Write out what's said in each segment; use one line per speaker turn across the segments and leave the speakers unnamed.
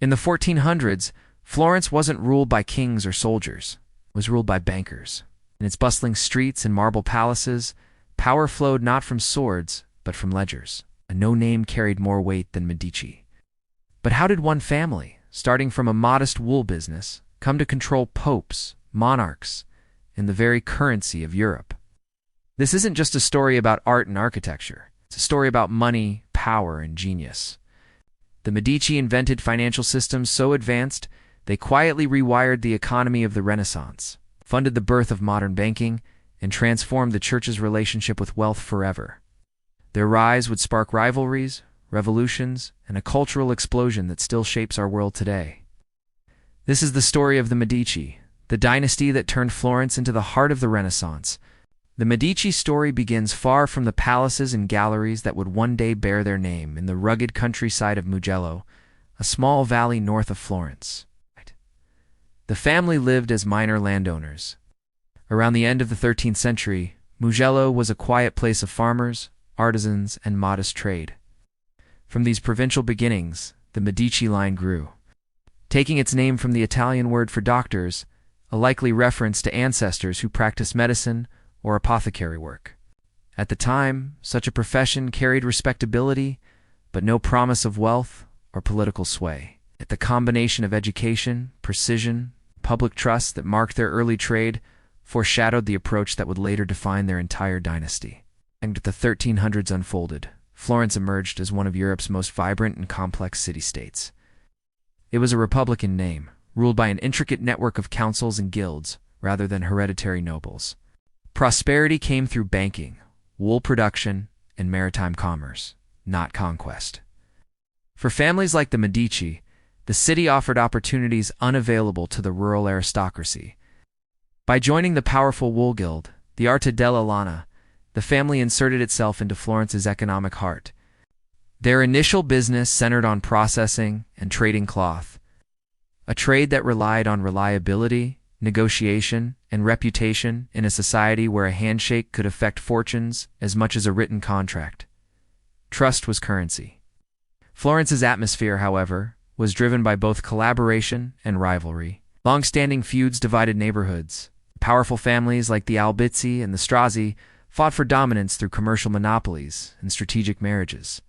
In the 1400s, Florence wasn't ruled by kings or soldiers. It was ruled by bankers. In its bustling streets and marble palaces, power flowed not from swords, but from ledgers. No name carried more weight than Medici. But how did one family, starting from a modest wool business, come to control popes, monarchs, and the very currency of Europe? This isn't just a story about art and architecture. It's a story about money, power, and genius. The Medici invented financial systems so advanced, they quietly rewired the economy of the Renaissance, funded the birth of modern banking, and transformed the church's relationship with wealth forever. Their rise would spark rivalries, revolutions, and a cultural explosion that still shapes our world today. This is the story of the Medici, the dynasty that turned Florence into the heart of the Renaissance. The Medici story begins far from the palaces and galleries that would one day bear their name in the rugged countryside of Mugello, a small valley north of Florence. The family lived as minor landowners. Around the end of the 13th century, Mugello was a quiet place of farmers, artisans, and modest trade. From these provincial beginnings, the Medici line grew. Taking its name from the Italian word for doctors, a likely reference to ancestors who practiced medicine or apothecary work. At the time, such a profession carried respectability, but no promise of wealth or political sway. Yet the combination of education, precision, public trust that marked their early trade foreshadowed the approach that would later define their entire dynasty. And the 1300s unfolded, Florence emerged as one of Europe's most vibrant and complex city-states. It was a republican name, ruled by an intricate network of councils and guilds, rather than hereditary nobles. Prosperity came through banking, wool production, and maritime commerce, not conquest. For families like the Medici, the city offered opportunities unavailable to the rural aristocracy. By joining the powerful wool guild, the Arte della Lana, the family inserted itself into Florence's economic heart. Their initial business centered on processing and trading cloth, a trade that relied on reliability, negotiation, and reputation in a society where a handshake could affect fortunes as much as a written contract. Trust was currency. Florence's atmosphere, however, was driven by both collaboration and rivalry. Long-standing feuds divided neighborhoods. Powerful families like the Albizzi and the Strozzi fought for dominance through commercial monopolies and strategic marriages.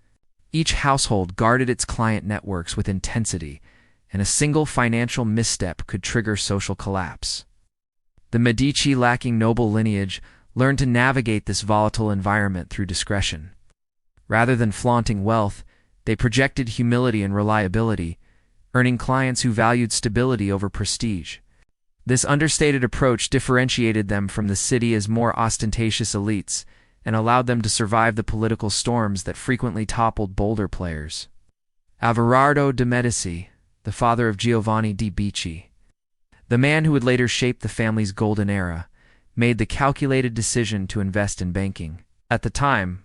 Each household guarded its client networks with intensity, and a single financial misstep could trigger social collapse. The Medici, lacking noble lineage, learned to navigate this volatile environment through discretion. Rather than flaunting wealth, they projected humility and reliability, earning clients who valued stability over prestige. This understated approach differentiated them from the city as more ostentatious elites and allowed them to survive the political storms that frequently toppled bolder players. Averardo de' Medici, the father of Giovanni de' Medici, the man who would later shape the family's golden era, made the calculated decision to invest in banking. At the time,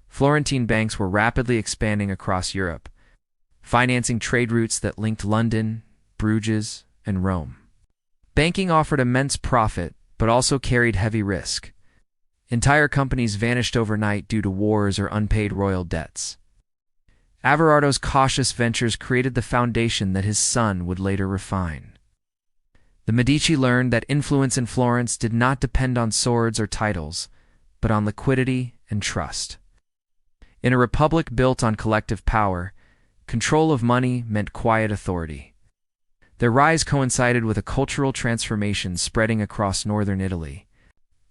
Florentine banks were rapidly expanding across Europe, financing trade routes that linked London, Bruges, and Rome. Banking offered immense profit, but also carried heavy risk. Entire companies vanished overnight due to wars or unpaid royal debts. Averardo's cautious ventures created the foundation that his son would later refine. The Medici learned that influence in Florence did not depend on swords or titles, but on liquidity and trust. In a republic built on collective power, control of money meant quiet authority. Their rise coincided with a cultural transformation spreading across northern Italy.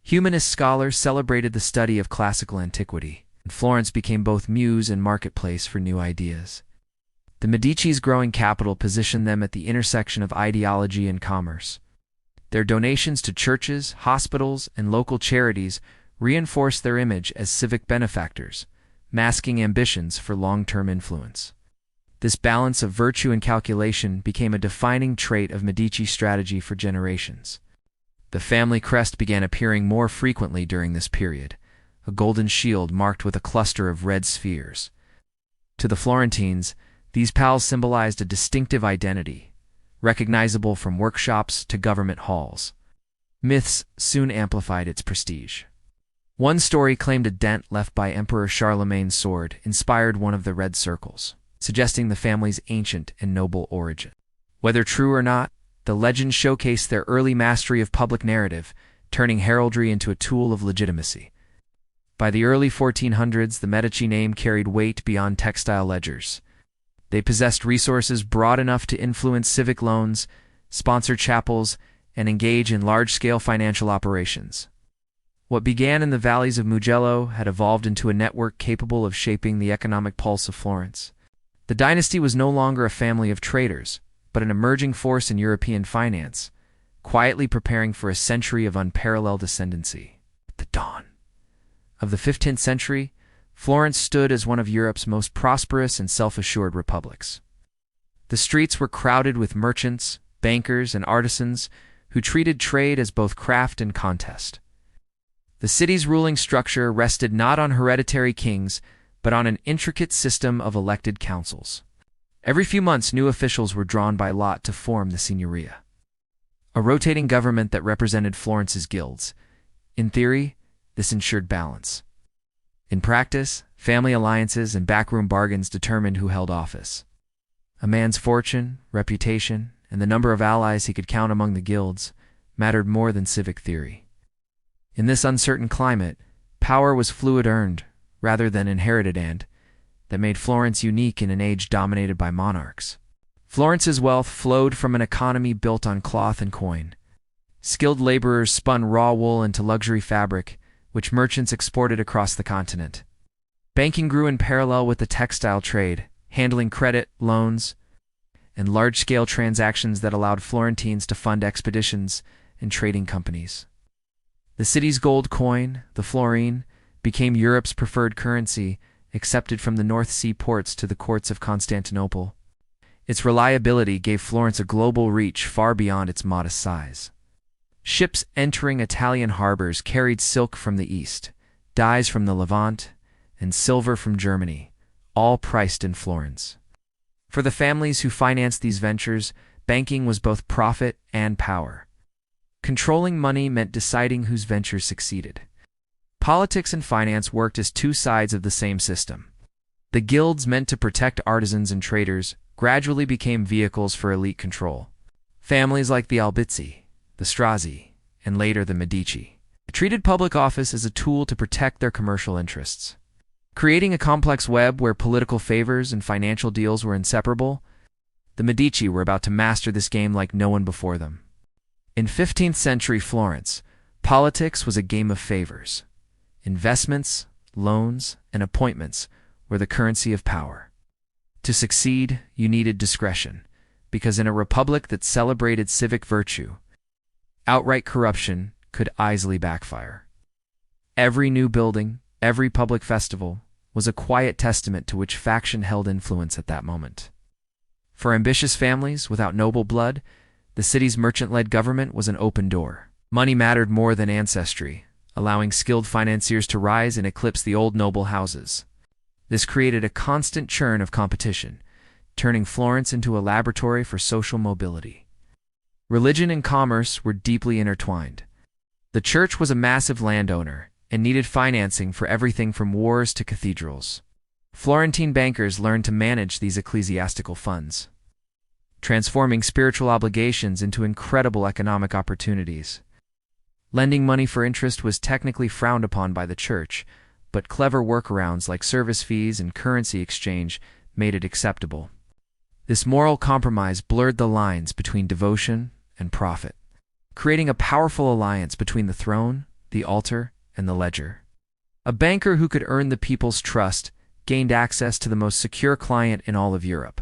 Humanist scholars celebrated the study of classical antiquity, and Florence became both muse and marketplace for new ideas. The Medici's growing capital positioned them at the intersection of ideology and commerce. Their donations to churches, hospitals, and local charities reinforced their image as civic benefactors, masking ambitions for long-term influence. This balance of virtue and calculation became a defining trait of Medici strategy for generations. The family crest began appearing more frequently during this period, a golden shield marked with a cluster of red spheres. To the Florentines, these pals symbolized a distinctive identity, recognizable from workshops to government halls. Myths soon amplified its prestige. One story claimed a dent left by Emperor Charlemagne's sword inspired one of the red circles. suggesting the family's ancient and noble origin. Whether true or not, the legends showcase their early mastery of public narrative, turning heraldry into a tool of legitimacy. By the early 1400s, the Medici name carried weight beyond textile ledgers. They possessed resources broad enough to influence civic loans, sponsor chapels, and engage in large-scale financial operations. What began in the valleys of Mugello had evolved into a network capable of shaping the economic pulse of Florence. The dynasty was no longer a family of traders, but an emerging force in European finance, quietly preparing for a century of unparalleled ascendancy. At the dawn of the 15th century, Florence stood as one of Europe's most prosperous and self-assured republics. The streets were crowded with merchants, bankers, and artisans who treated trade as both craft and contest. The city's ruling structure rested not on hereditary kings, but on an intricate system of elected councils. Every few months, new officials were drawn by lot to form the Signoria, a rotating government that represented Florence's guilds. In theory, this ensured balance. In practice, family alliances and backroom bargains determined who held office. A man's fortune, reputation, and the number of allies he could count among the guilds mattered more than civic theory. In this uncertain climate, power was fluid earned, rather than inherited, and that made Florence unique in an age dominated by monarchs. Florence's wealth flowed from an economy built on cloth and coin. Skilled laborers spun raw wool into luxury fabric, which merchants exported across the continent. Banking grew in parallel with the textile trade, handling credit, loans, and large-scale transactions that allowed Florentines to fund expeditions and trading companies. The city's gold coin, the florine, became Europe's preferred currency, accepted from the North Sea ports to the courts of Constantinople. Its reliability gave Florence a global reach far beyond its modest size. Ships entering Italian harbors carried silk from the east, dyes from the Levant, and silver from Germany, all priced in florins. For the families who financed these ventures, banking was both profit and power. Controlling money meant deciding whose ventures succeeded. Politics and finance worked as two sides of the same system. The guilds, meant to protect artisans and traders, gradually became vehicles for elite control. Families like the Albizzi, the Strozzi, and later the Medici treated public office as a tool to protect their commercial interests. Creating a complex web where political favors and financial deals were inseparable, the Medici were about to master this game like no one before them. In 15th century Florence, politics was a game of favors. Investments, loans, and appointments were the currency of power. To succeed, you needed discretion, because in a republic that celebrated civic virtue, outright corruption could easily backfire. Every new building, every public festival, was a quiet testament to which faction held influence at that moment. For ambitious families without noble blood, the city's merchant-led government was an open door. Money mattered more than ancestry, allowing skilled financiers to rise and eclipse the old noble houses. This created a constant churn of competition, turning Florence into a laboratory for social mobility. Religion and commerce were deeply intertwined. The church was a massive landowner and needed financing for everything from wars to cathedrals. Florentine bankers learned to manage these ecclesiastical funds, transforming spiritual obligations into incredible economic opportunities. Lending money for interest was technically frowned upon by the church, but clever workarounds like service fees and currency exchange made it acceptable. This moral compromise blurred the lines between devotion and profit, creating a powerful alliance between the throne, the altar, and the ledger. A banker who could earn the people's trust gained access to the most secure client in all of Europe,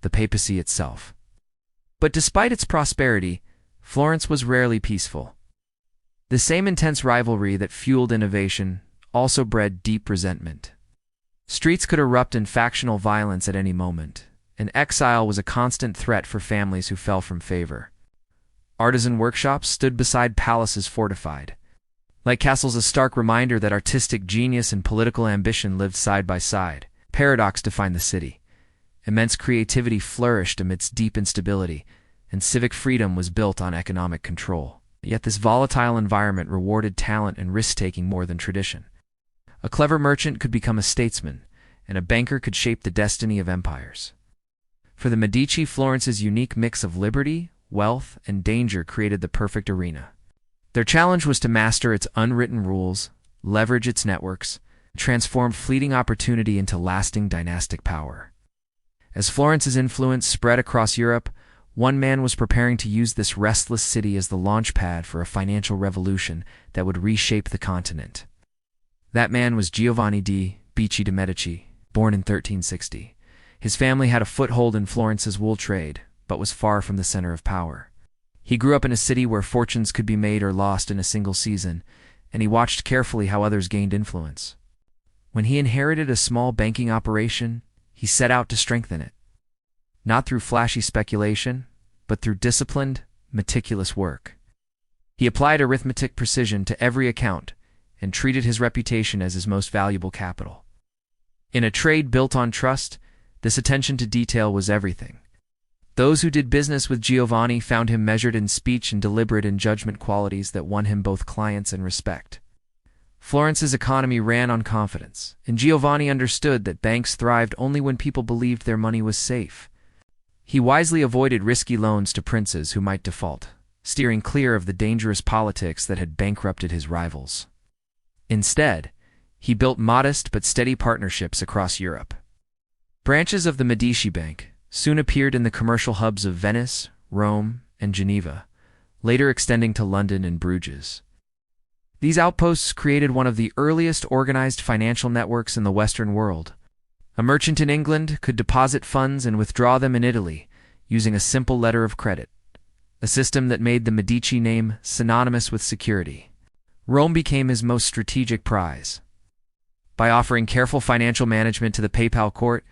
the papacy itself. But despite its prosperity, Florence was rarely peaceful. The same intense rivalry that fueled innovation also bred deep resentment. Streets could erupt in factional violence at any moment, and exile was a constant threat for families who fell from favor. Artisan workshops stood beside palaces fortified, like castles, a stark reminder that artistic genius and political ambition lived side by side. Paradox defined the city. Immense creativity flourished amidst deep instability, and civic freedom was built on economic control. Yet this volatile environment rewarded talent and risk-taking more than tradition. A clever merchant could become a statesman, and a banker could shape the destiny of empires. For the Medici, Florence's unique mix of liberty, wealth, and danger created the perfect arena. Their challenge was to master its unwritten rules, leverage its networks, and transform fleeting opportunity into lasting dynastic power. As Florence's influence spread across Europe, one man was preparing to use this restless city as the launchpad for a financial revolution that would reshape the continent. That man was Giovanni de' Medici, born in 1360. His family had a foothold in Florence's wool trade, but was far from the center of power. He grew up in a city where fortunes could be made or lost in a single season, and he watched carefully how others gained influence. When he inherited a small banking operation, he set out to strengthen it. Not through flashy speculation, but through disciplined, meticulous work. He applied arithmetic precision to every account and treated his reputation as his most valuable capital. In a trade built on trust, this attention to detail was everything. Those who did business with Giovanni found him measured in speech and deliberate in judgment, qualities that won him both clients and respect. Florence's economy ran on confidence, and Giovanni understood that banks thrived only when people believed their money was safe. He wisely avoided risky loans to princes who might default, steering clear of the dangerous politics that had bankrupted his rivals. Instead, he built modest but steady partnerships across Europe. Branches of the Medici Bank soon appeared in the commercial hubs of Venice, Rome, and Geneva, later extending to London and Bruges. These outposts created one of the earliest organized financial networks in the Western world. A merchant in England could deposit funds and withdraw them in Italy using a simple letter of credit, a system that made the Medici name synonymous with security. Rome became his most strategic prize. By offering careful financial management to the papal court,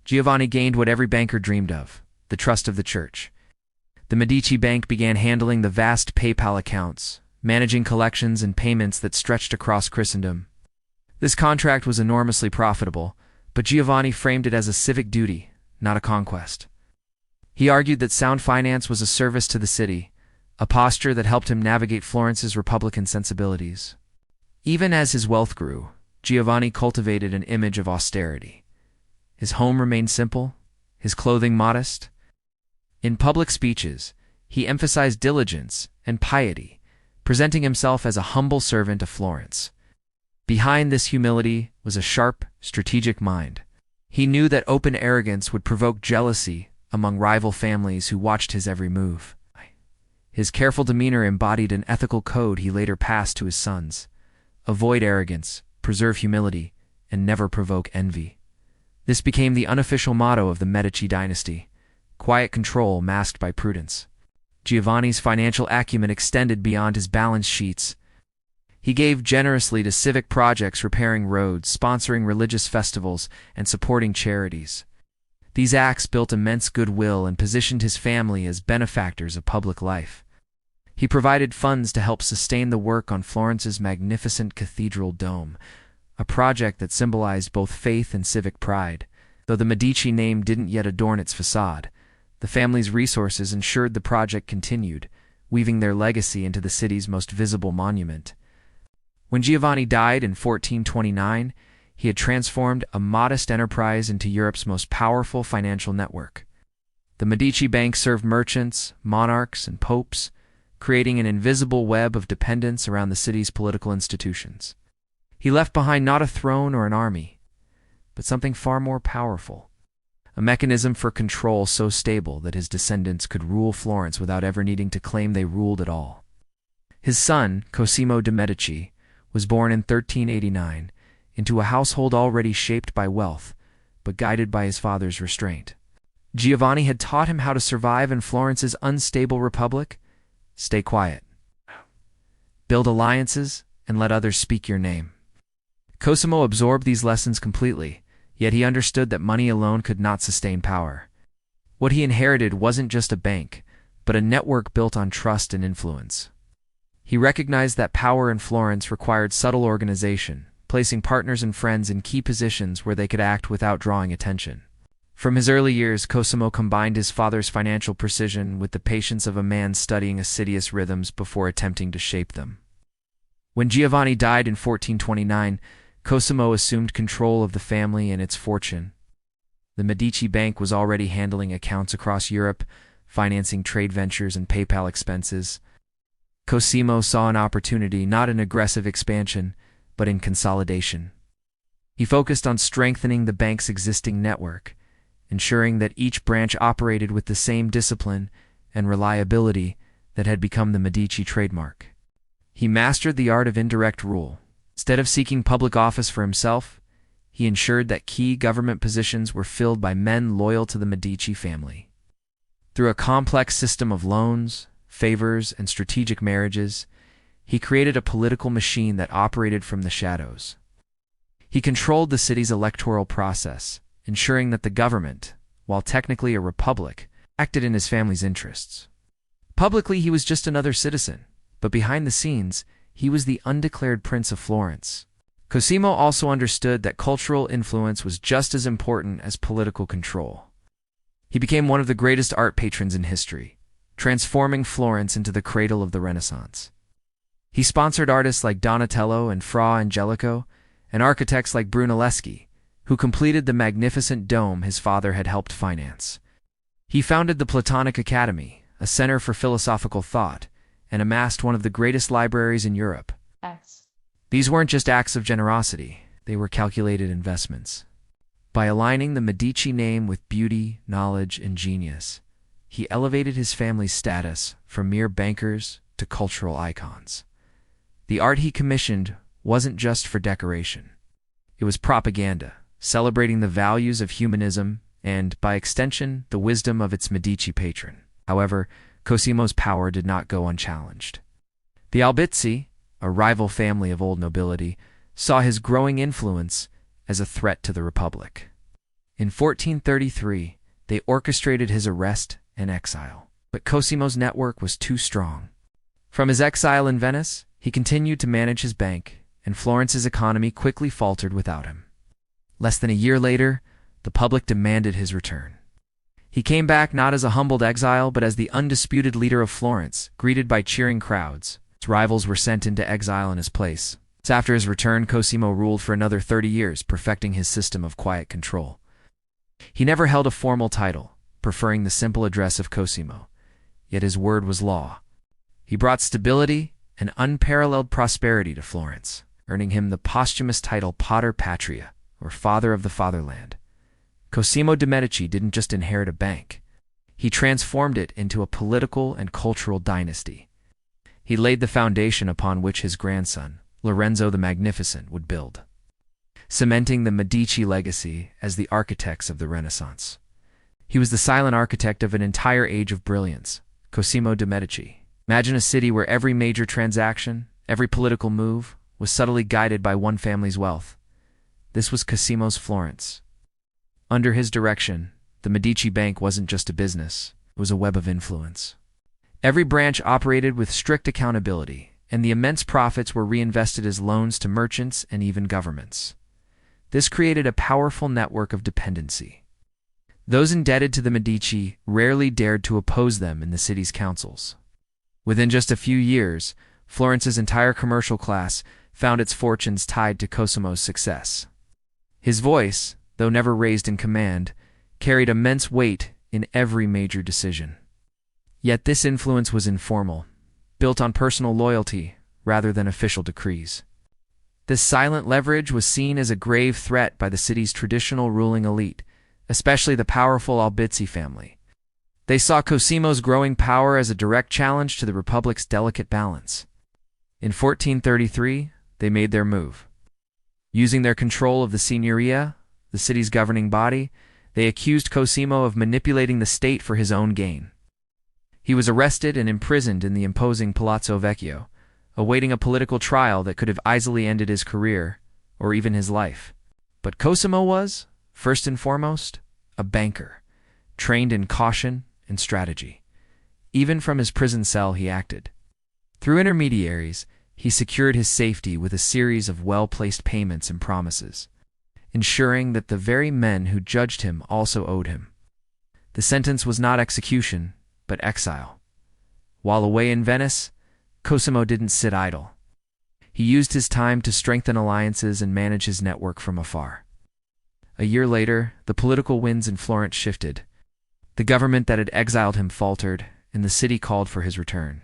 Giovanni gained what every banker dreamed of, the trust of the church. The Medici Bank began handling the vast papal accounts, managing collections and payments that stretched across Christendom. This contract was enormously profitable, but Giovanni framed it as a civic duty, not a conquest. He argued that sound finance was a service to the city, a posture that helped him navigate Florence's republican sensibilities. Even as his wealth grew, Giovanni cultivated an image of austerity. His home remained simple, his clothing modest. In public speeches, he emphasized diligence and piety, presenting himself as a humble servant of Florence. Behind this humility was a sharp, strategic mind. He knew that open arrogance would provoke jealousy among rival families who watched his every move. His careful demeanor embodied an ethical code he later passed to his sons. Avoid arrogance, preserve humility, and never provoke envy. This became the unofficial motto of the Medici dynasty, quiet control masked by prudence. Giovanni's financial acumen extended beyond his balance sheets. He gave generously to civic projects, repairing roads, sponsoring religious festivals, and supporting charities. These acts built immense goodwill and positioned his family as benefactors of public life. He provided funds to help sustain the work on Florence's magnificent cathedral dome, a project that symbolized both faith and civic pride. Though the Medici name didn't yet adorn its facade, the family's resources ensured the project continued, weaving their legacy into the city's most visible monument. When Giovanni died in 1429, he had transformed a modest enterprise into Europe's most powerful financial network. The Medici Bank served merchants, monarchs, and popes, creating an invisible web of dependence around the city's political institutions. He left behind not a throne or an army, but something far more powerful, a mechanism for control so stable that his descendants could rule Florence without ever needing to claim they ruled at all. His son, Cosimo de' Medici, was born in 1389 into a household already shaped by wealth, but guided by his father's restraint. Giovanni had taught him how to survive in Florence's unstable republic. Stay quiet. Build alliances and let others speak your name. Cosimo absorbed these lessons completely, yet he understood that money alone could not sustain power. What he inherited wasn't just a bank, but a network built on trust and influence. He recognized that power in Florence required subtle organization, placing partners and friends in key positions where they could act without drawing attention. From his early years, Cosimo combined his father's financial precision with the patience of a man studying assiduous rhythms before attempting to shape them. When Giovanni died in 1429, Cosimo assumed control of the family and its fortune. The Medici Bank was already handling accounts across Europe, financing trade ventures and PayPal expenses. Cosimo saw an opportunity not in aggressive expansion, but in consolidation. He focused on strengthening the bank's existing network, ensuring that each branch operated with the same discipline and reliability that had become the Medici trademark. He mastered the art of indirect rule. Instead of seeking public office for himself, he ensured that key government positions were filled by men loyal to the Medici family. Through a complex system of loans, favors, and strategic marriages, he created a political machine that operated from the shadows. He controlled the city's electoral process, ensuring that the government, while technically a republic, acted in his family's interests. Publicly, he was just another citizen, but behind the scenes, he was the undeclared Prince of Florence. Cosimo also understood that cultural influence was just as important as political control. He became one of the greatest art patrons in history, transforming Florence into the cradle of the Renaissance. He sponsored artists like Donatello and Fra Angelico, and architects like Brunelleschi, who completed the magnificent dome his father had helped finance. He founded the Platonic Academy, a center for philosophical thought, and amassed one of the greatest libraries in Europe. These weren't just acts of generosity, they were calculated investments. By aligning the Medici name with beauty, knowledge, and genius, he elevated his family's status from mere bankers to cultural icons. The art he commissioned wasn't just for decoration. It was propaganda, celebrating the values of humanism and, by extension, the wisdom of its Medici patron. However, Cosimo's power did not go unchallenged. The Albizzi, a rival family of old nobility, saw his growing influence as a threat to the Republic. In 1433, they orchestrated his arrest and exile. But Cosimo's network was too strong. From his exile in Venice, he continued to manage his bank, and Florence's economy quickly faltered without him. Less than a year later, the public demanded his return. He came back not as a humbled exile, but as the undisputed leader of Florence, greeted by cheering crowds. His rivals were sent into exile in his place. After his return, Cosimo ruled for another 30 years, perfecting his system of quiet control. He never held a formal title, preferring the simple address of Cosimo, yet his word was law. He brought stability and unparalleled prosperity to Florence, earning him the posthumous title Pater Patria, or Father of the Fatherland. Cosimo de' Medici didn't just inherit a bank. He transformed it into a political and cultural dynasty. He laid the foundation upon which his grandson, Lorenzo the Magnificent, would build, cementing the Medici legacy as the architects of the Renaissance. He was the silent architect of an entire age of brilliance, Cosimo de' Medici. Imagine a city where every major transaction, every political move, was subtly guided by one family's wealth. This was Cosimo's Florence. Under his direction, the Medici Bank wasn't just a business, it was a web of influence. Every branch operated with strict accountability, and the immense profits were reinvested as loans to merchants and even governments. This created a powerful network of dependency. Those indebted to the Medici rarely dared to oppose them in the city's councils. Within just a few years, Florence's entire commercial class found its fortunes tied to Cosimo's success. His voice, though never raised in command, carried immense weight in every major decision. Yet this influence was informal, built on personal loyalty rather than official decrees. This silent leverage was seen as a grave threat by the city's traditional ruling elite, especially the powerful Albizzi family. They saw Cosimo's growing power as a direct challenge to the Republic's delicate balance. In 1433, they made their move. Using their control of the Signoria, the city's governing body, they accused Cosimo of manipulating the state for his own gain. He was arrested and imprisoned in the imposing Palazzo Vecchio, awaiting a political trial that could have easily ended his career, or even his life. But Cosimo was, first and foremost, a banker, trained in caution and strategy. Even from his prison cell he acted. Through intermediaries, he secured his safety with a series of well-placed payments and promises, ensuring that the very men who judged him also owed him. The sentence was not execution, but exile. While away in Venice, Cosimo didn't sit idle. He used his time to strengthen alliances and manage his network from afar. A year later, the political winds in Florence shifted. The government that had exiled him faltered, and the city called for his return.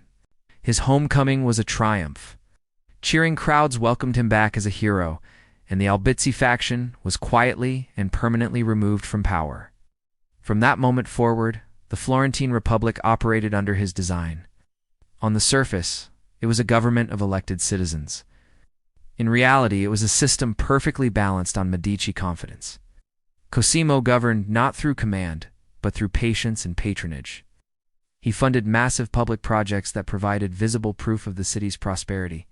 His homecoming was a triumph. Cheering crowds welcomed him back as a hero, and the Albizzi faction was quietly and permanently removed from power. From that moment forward, the Florentine Republic operated under his design. On the surface, it was a government of elected citizens. In reality, it was a system perfectly balanced on Medici confidence. Cosimo governed not through command, but through patience and patronage. He funded massive public projects that provided visible proof of the city's prosperity,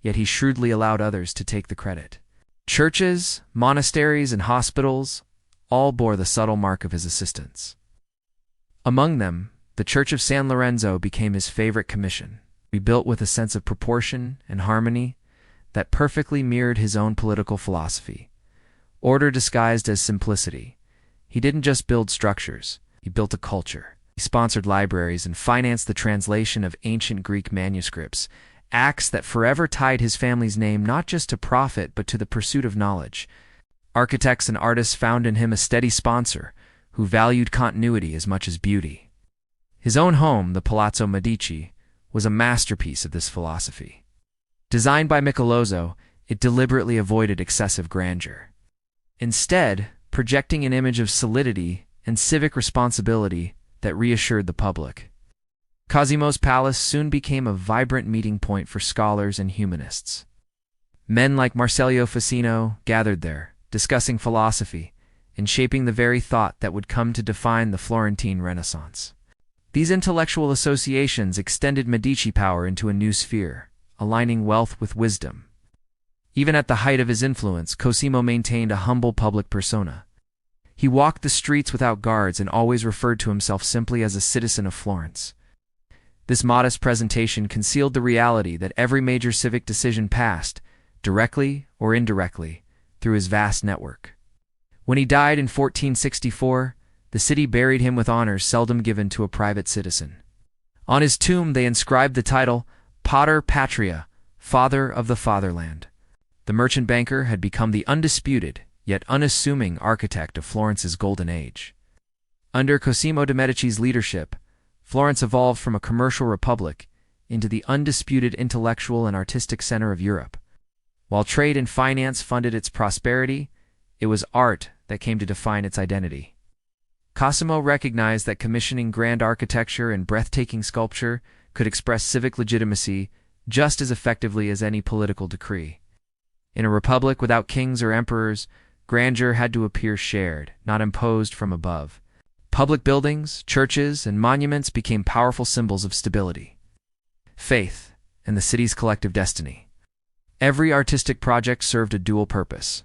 yet he shrewdly allowed others to take the credit. Churches, monasteries, and hospitals all bore the subtle mark of his assistance. Among them, the Church of San Lorenzo became his favorite commission, rebuilt with a sense of proportion and harmony that perfectly mirrored his own political philosophy. Order disguised as simplicity. He didn't just build structures, he built a culture. He sponsored libraries and financed the translation of ancient Greek manuscripts, acts that forever tied his family's name not just to profit but to the pursuit of knowledge. Architects and artists found in him a steady sponsor who valued continuity as much as beauty. His own home, the Palazzo Medici, was a masterpiece of this philosophy. Designed by Michelozzo, it deliberately avoided excessive grandeur. Instead, projecting an image of solidity and civic responsibility that reassured the public. Cosimo's palace soon became a vibrant meeting point for scholars and humanists. Men like Marsilio Ficino gathered there, discussing philosophy and shaping the very thought that would come to define the Florentine Renaissance. These intellectual associations extended Medici power into a new sphere, aligning wealth with wisdom. Even at the height of his influence, Cosimo maintained a humble public persona. He walked the streets without guards and always referred to himself simply as a citizen of Florence. This modest presentation concealed the reality that every major civic decision passed, directly or indirectly, through his vast network. When he died in 1464, the city buried him with honors seldom given to a private citizen. On his tomb they inscribed the title, Pater Patria, Father of the Fatherland. The merchant banker had become the undisputed, yet unassuming architect of Florence's golden age. Under Cosimo de' Medici's leadership, Florence evolved from a commercial republic into the undisputed intellectual and artistic center of Europe. While trade and finance funded its prosperity, it was art that came to define its identity. Cosimo recognized that commissioning grand architecture and breathtaking sculpture could express civic legitimacy just as effectively as any political decree. In a republic without kings or emperors, grandeur had to appear shared, not imposed from above. Public buildings, churches, and monuments became powerful symbols of stability, faith, and the city's collective destiny. Every artistic project served a dual purpose.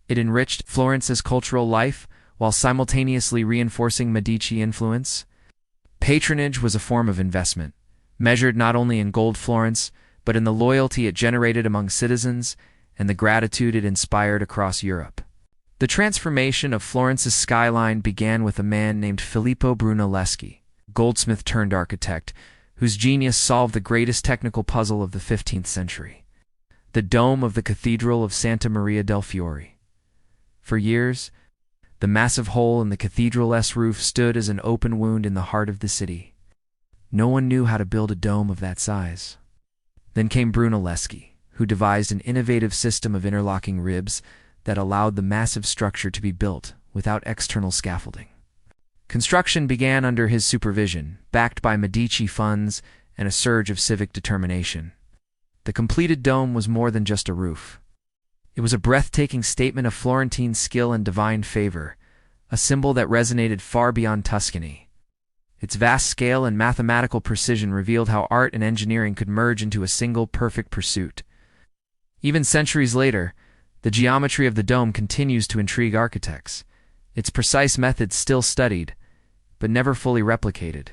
It enriched Florence's cultural life while simultaneously reinforcing Medici influence. Patronage was a form of investment, measured not only in gold Florence, but in the loyalty it generated among citizens and the gratitude it inspired across Europe. The transformation of Florence's skyline began with a man named Filippo Brunelleschi, goldsmith turned architect, whose genius solved the greatest technical puzzle of the 15th century: the dome of the Cathedral of Santa Maria del Fiore. For years, the massive hole in the cathedral's roof stood as an open wound in the heart of the city. No one knew how to build a dome of that size. Then came Brunelleschi, who devised an innovative system of interlocking ribs that allowed the massive structure to be built without external scaffolding. Construction began under his supervision, backed by Medici funds and a surge of civic determination. The completed dome was more than just a roof. It was a breathtaking statement of Florentine skill and divine favor, a symbol that resonated far beyond Tuscany. Its vast scale and mathematical precision revealed how art and engineering could merge into a single perfect pursuit. Even centuries later, the geometry of the dome continues to intrigue architects. Its precise methods still studied, but never fully replicated.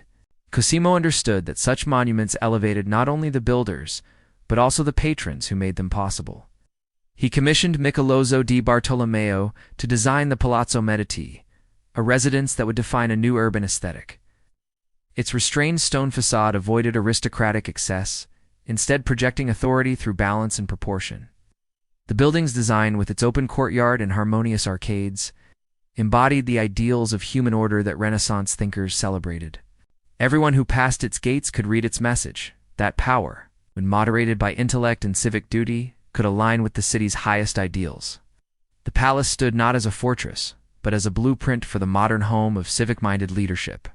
Cosimo understood that such monuments elevated not only the builders, but also the patrons who made them possible. He commissioned Michelozzo di Bartolomeo to design the Palazzo Medici, a residence that would define a new urban aesthetic. Its restrained stone facade avoided aristocratic excess, instead projecting authority through balance and proportion. The building's design, with its open courtyard and harmonious arcades, embodied the ideals of human order that Renaissance thinkers celebrated. Everyone who passed its gates could read its message, that power, when moderated by intellect and civic duty, could align with the city's highest ideals. The palace stood not as a fortress, but as a blueprint for the modern home of civic-minded leadership.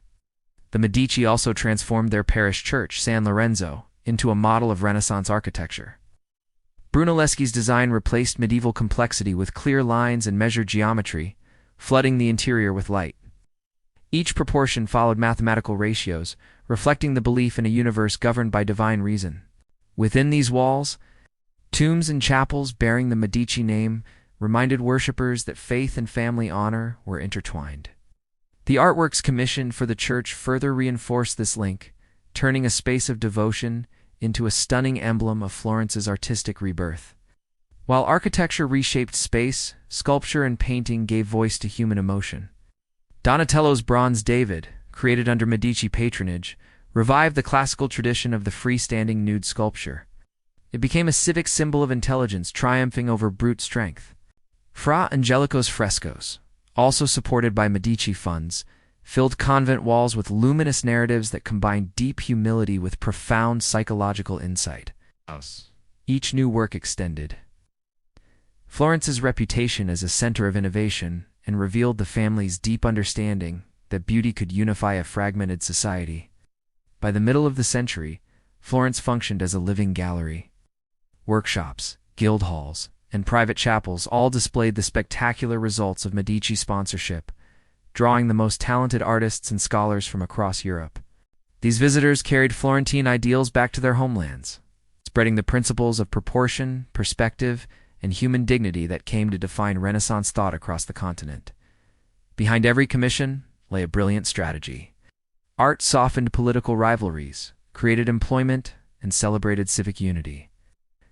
The Medici also transformed their parish church, San Lorenzo, into a model of Renaissance architecture. Brunelleschi's design replaced medieval complexity with clear lines and measured geometry, flooding the interior with light. Each proportion followed mathematical ratios, reflecting the belief in a universe governed by divine reason. Within these walls, tombs and chapels bearing the Medici name reminded worshippers that faith and family honor were intertwined. The artworks commissioned for the church further reinforced this link, turning a space of devotion into a stunning emblem of Florence's artistic rebirth. While architecture reshaped space, sculpture and painting gave voice to human emotion. Donatello's bronze David, created under Medici patronage, revived the classical tradition of the freestanding nude sculpture. It became a civic symbol of intelligence triumphing over brute strength. Fra Angelico's frescoes, also supported by Medici funds, filled convent walls with luminous narratives that combined deep humility with profound psychological insight. Each new work extended Florence's reputation as a center of innovation and revealed the family's deep understanding that beauty could unify a fragmented society. By the middle of the century, Florence functioned as a living gallery. Workshops, guild halls, and private chapels all displayed the spectacular results of Medici sponsorship, drawing the most talented artists and scholars from across Europe. These visitors carried Florentine ideals back to their homelands, spreading the principles of proportion, perspective, and human dignity that came to define Renaissance thought across the continent. Behind every commission lay a brilliant strategy. Art softened political rivalries, created employment, and celebrated civic unity.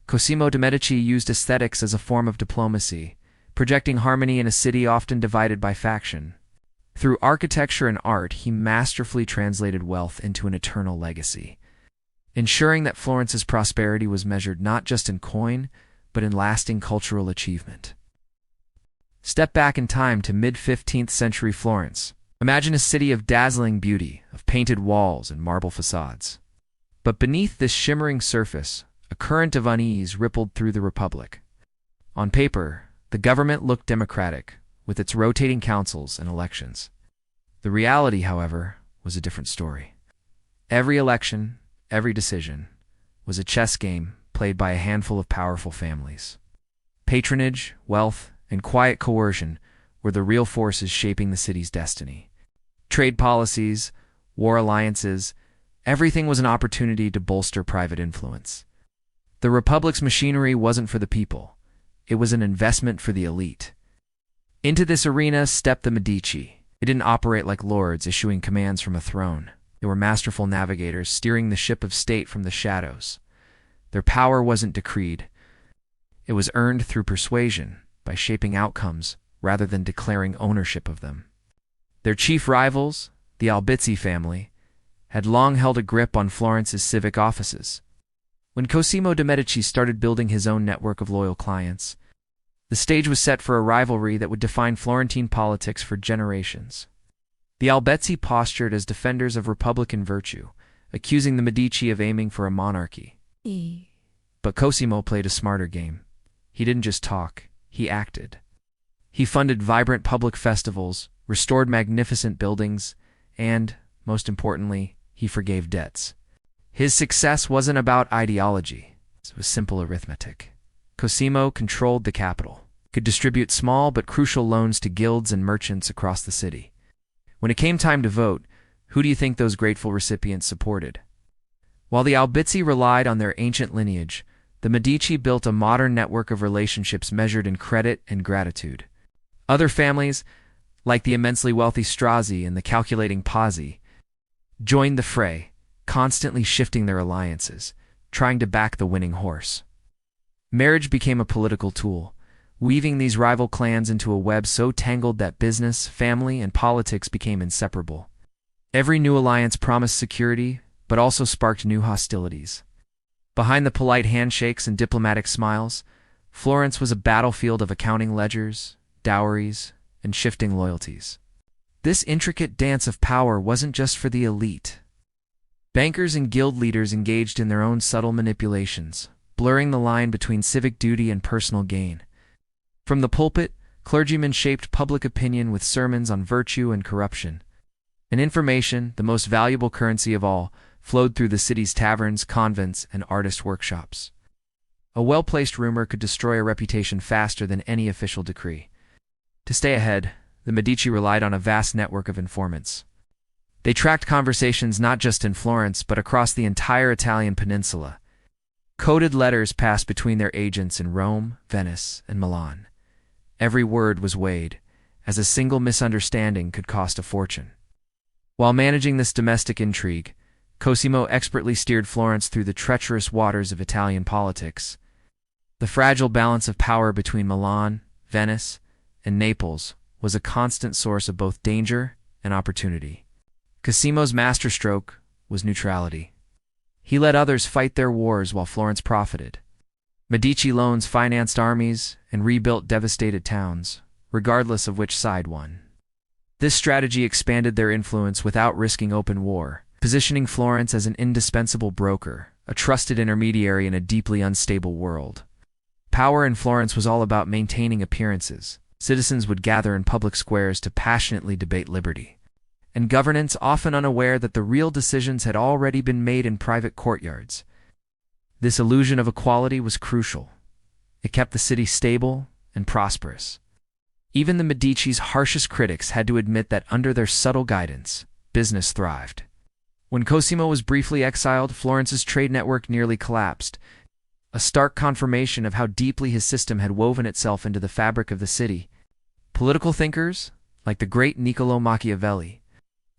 Cosimo de' Medici used aesthetics as a form of diplomacy, projecting harmony in a city often divided by faction. Through architecture and art, he masterfully translated wealth into an eternal legacy, ensuring that Florence's prosperity was measured not just in coin, but in lasting cultural achievement. Step back in time to mid-15th century Florence. Imagine a city of dazzling beauty, of painted walls and marble facades. But beneath this shimmering surface, a current of unease rippled through the Republic. On paper, the government looked democratic, with its rotating councils and elections. The reality, however, was a different story. Every election, every decision, was a chess game played by a handful of powerful families. Patronage, wealth, and quiet coercion were the real forces shaping the city's destiny. Trade policies, war alliances, everything was an opportunity to bolster private influence. The Republic's machinery wasn't for the people. It was an investment for the elite. Into this arena stepped the Medici. They didn't operate like lords issuing commands from a throne. They were masterful navigators steering the ship of state from the shadows. Their power wasn't decreed. It was earned through persuasion, by shaping outcomes rather than declaring ownership of them. Their chief rivals, the Albizzi family, had long held a grip on Florence's civic offices. When Cosimo de' Medici started building his own network of loyal clients, the stage was set for a rivalry that would define Florentine politics for generations. The Albizzi postured as defenders of Republican virtue, accusing the Medici of aiming for a monarchy. But Cosimo played a smarter game. He didn't just talk, he acted. He funded vibrant public festivals, restored magnificent buildings, and, most importantly, he forgave debts. His success wasn't about ideology. It was simple arithmetic. Cosimo controlled the capital, could distribute small but crucial loans to guilds and merchants across the city. When it came time to vote, who do you think those grateful recipients supported? While the Albizzi relied on their ancient lineage, the Medici built a modern network of relationships measured in credit and gratitude. Other families, like the immensely wealthy Strozzi and the calculating Pazzi, joined the fray, constantly shifting their alliances, trying to back the winning horse. Marriage became a political tool, weaving these rival clans into a web so tangled that business, family, and politics became inseparable. Every new alliance promised security, but also sparked new hostilities. Behind the polite handshakes and diplomatic smiles, Florence was a battlefield of accounting ledgers, dowries, and shifting loyalties. This intricate dance of power wasn't just for the elite. Bankers and guild leaders engaged in their own subtle manipulations, blurring the line between civic duty and personal gain. From the pulpit, clergymen shaped public opinion with sermons on virtue and corruption. And information, the most valuable currency of all, flowed through the city's taverns, convents, and artist workshops. A well-placed rumor could destroy a reputation faster than any official decree. To stay ahead, the Medici relied on a vast network of informants. They tracked conversations not just in Florence, but across the entire Italian peninsula. Coded letters passed between their agents in Rome, Venice, and Milan. Every word was weighed, as a single misunderstanding could cost a fortune. While managing this domestic intrigue, Cosimo expertly steered Florence through the treacherous waters of Italian politics. The fragile balance of power between Milan, Venice, and Naples was a constant source of both danger and opportunity. Cosimo's masterstroke was neutrality. He let others fight their wars while Florence profited. Medici loans financed armies and rebuilt devastated towns, regardless of which side won. This strategy expanded their influence without risking open war, positioning Florence as an indispensable broker, a trusted intermediary in a deeply unstable world. Power in Florence was all about maintaining appearances. Citizens would gather in public squares to passionately debate liberty, and governance often unaware that the real decisions had already been made in private courtyards. This illusion of equality was crucial. It kept the city stable and prosperous. Even the Medici's harshest critics had to admit that under their subtle guidance, business thrived. When Cosimo was briefly exiled, Florence's trade network nearly collapsed, a stark confirmation of how deeply his system had woven itself into the fabric of the city. Political thinkers, like the great Niccolò Machiavelli,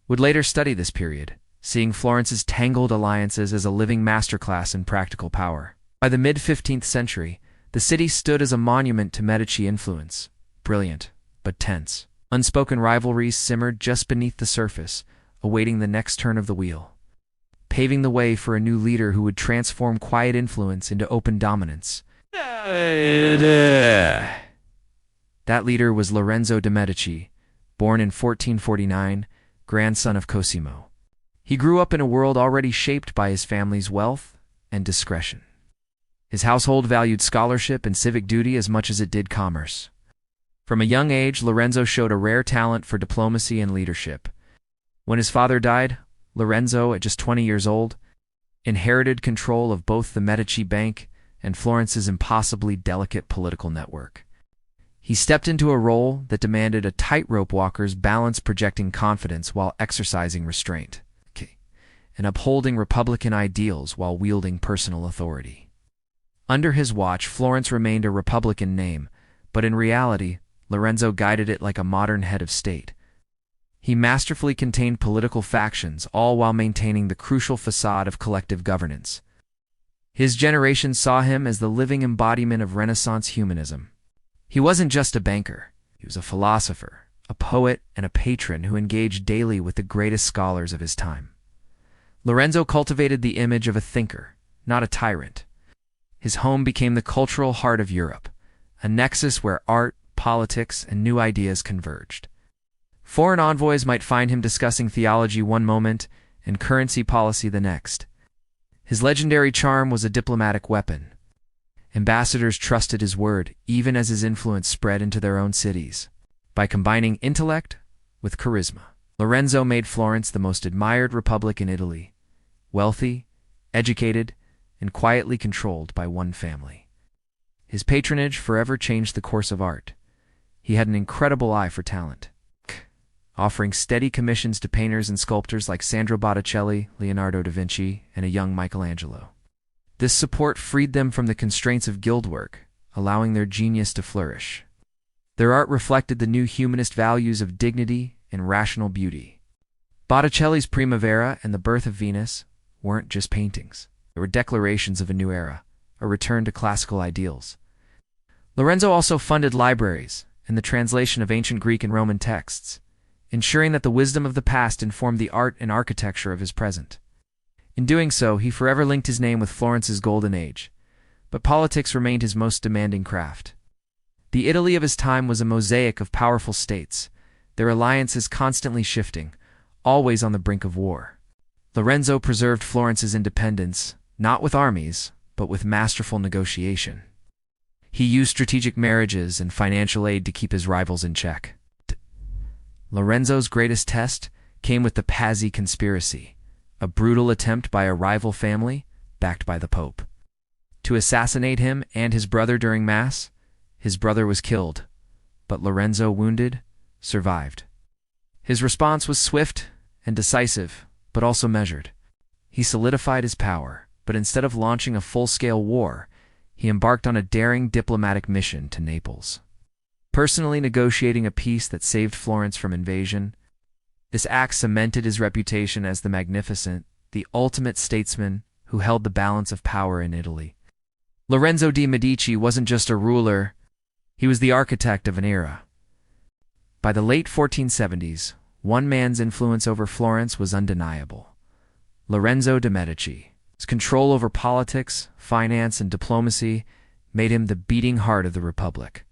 would later study this period, seeing Florence's tangled alliances as a living masterclass in practical power. By the mid-15th century, the city stood as a monument to Medici influence, brilliant but tense. Unspoken rivalries simmered just beneath the surface, awaiting the next turn of the wheel, paving the way for a new leader who would transform quiet influence into open dominance. That leader was Lorenzo de' Medici, born in 1449, grandson of Cosimo. He grew up in a world already shaped by his family's wealth and discretion. His household valued scholarship and civic duty as much as it did commerce. From a young age, Lorenzo showed a rare talent for diplomacy and leadership. When his father died, Lorenzo, at just 20 years old, inherited control of both the Medici Bank and Florence's impossibly delicate political network. He stepped into a role that demanded a tightrope walker's balance, projecting confidence while exercising restraint, and upholding Republican ideals while wielding personal authority. Under his watch, Florence remained a Republican name, but in reality, Lorenzo guided it like a modern head of state. He masterfully contained political factions, all while maintaining the crucial facade of collective governance. His generation saw him as the living embodiment of Renaissance humanism. He wasn't just a banker. He was a philosopher, a poet, and a patron who engaged daily with the greatest scholars of his time. Lorenzo cultivated the image of a thinker, not a tyrant. His home became the cultural heart of Europe, a nexus where art, politics, and new ideas converged. Foreign envoys might find him discussing theology one moment and currency policy the next. His legendary charm was a diplomatic weapon. Ambassadors trusted his word, even as his influence spread into their own cities. By combining intellect with charisma, Lorenzo made Florence the most admired republic in Italy, wealthy, educated, and quietly controlled by one family. His patronage forever changed the course of art. He had an incredible eye for talent, offering steady commissions to painters and sculptors like Sandro Botticelli, Leonardo da Vinci, and a young Michelangelo. This support freed them from the constraints of guildwork, allowing their genius to flourish. Their art reflected the new humanist values of dignity and rational beauty. Botticelli's Primavera and the Birth of Venus weren't just paintings. They were declarations of a new era, a return to classical ideals. Lorenzo also funded libraries and the translation of ancient Greek and Roman texts, ensuring that the wisdom of the past informed the art and architecture of his present. In doing so, he forever linked his name with Florence's golden age. But politics remained his most demanding craft. The Italy of his time was a mosaic of powerful states, their alliances constantly shifting, always on the brink of war. Lorenzo preserved Florence's independence, not with armies, but with masterful negotiation. He used strategic marriages and financial aid to keep his rivals in check. Lorenzo's greatest test came with the Pazzi conspiracy, a brutal attempt by a rival family, backed by the Pope, to assassinate him and his brother during Mass. His brother was killed, but Lorenzo, wounded, survived. His response was swift and decisive, but also measured. He solidified his power, but instead of launching a full-scale war, he embarked on a daring diplomatic mission to Naples, personally negotiating a peace that saved Florence from invasion. This act cemented his reputation as the Magnificent, the ultimate statesman who held the balance of power in Italy. Lorenzo de' Medici wasn't just a ruler, he was the architect of an era. By the late 1470s, one man's influence over Florence was undeniable: Lorenzo de' Medici. His control over politics, finance, and diplomacy made him the beating heart of the Republic.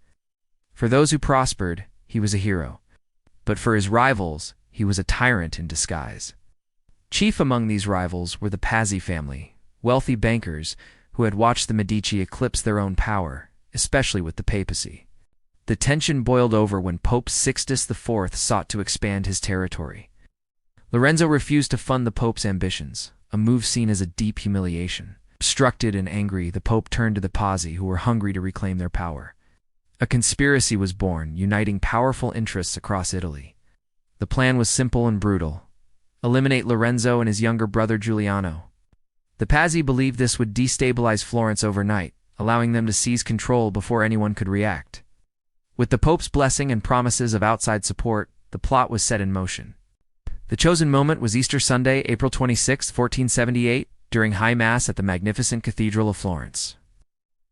For those who prospered, he was a hero. But for his rivals, he was a tyrant in disguise. Chief among these rivals were the Pazzi family, wealthy bankers who had watched the Medici eclipse their own power, especially with the papacy. The tension boiled over when Pope Sixtus IV sought to expand his territory. Lorenzo refused to fund the Pope's ambitions, a move seen as a deep humiliation. Obstructed and angry, the Pope turned to the Pazzi, who were hungry to reclaim their power. A conspiracy was born, uniting powerful interests across Italy. The plan was simple and brutal: eliminate Lorenzo and his younger brother Giuliano. The Pazzi believed this would destabilize Florence overnight, allowing them to seize control before anyone could react. With the Pope's blessing and promises of outside support, the plot was set in motion. The chosen moment was Easter Sunday, April 26, 1478, during High Mass at the magnificent Cathedral of Florence.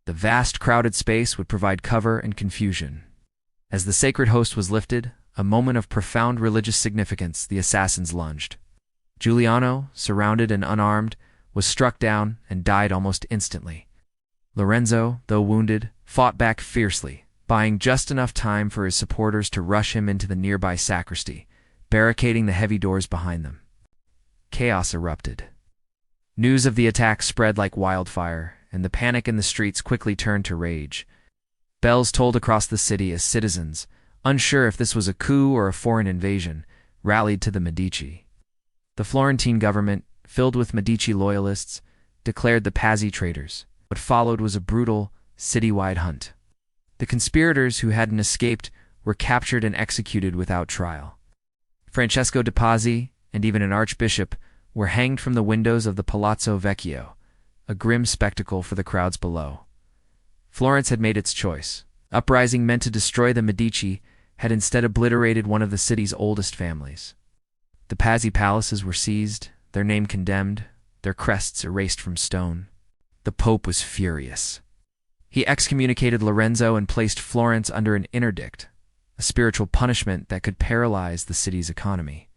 The vast crowded space would provide cover and confusion. As the sacred host was lifted, a moment of profound religious significance, the assassins lunged. Giuliano, surrounded and unarmed, was struck down and died almost instantly. Lorenzo, though wounded, fought back fiercely, buying just enough time for his supporters to rush him into the nearby sacristy, barricading the heavy doors behind them. Chaos erupted. News of the attack spread like wildfire, and the panic in the streets quickly turned to rage. Bells tolled across the city as citizens, unsure if this was a coup or a foreign invasion, rallied to the Medici. The Florentine government, filled with Medici loyalists, declared the Pazzi traitors. What followed was a brutal, citywide hunt. The conspirators who hadn't escaped were captured and executed without trial. Francesco de' Pazzi, and even an archbishop, were hanged from the windows of the Palazzo Vecchio, a grim spectacle for the crowds below. Florence had made its choice. Uprising meant to destroy the Medici had instead obliterated one of the city's oldest families. The Pazzi palaces were seized, their name condemned, their crests erased from stone. The Pope was furious. He excommunicated Lorenzo and placed Florence under an interdict, a spiritual punishment that could paralyze the city's economy.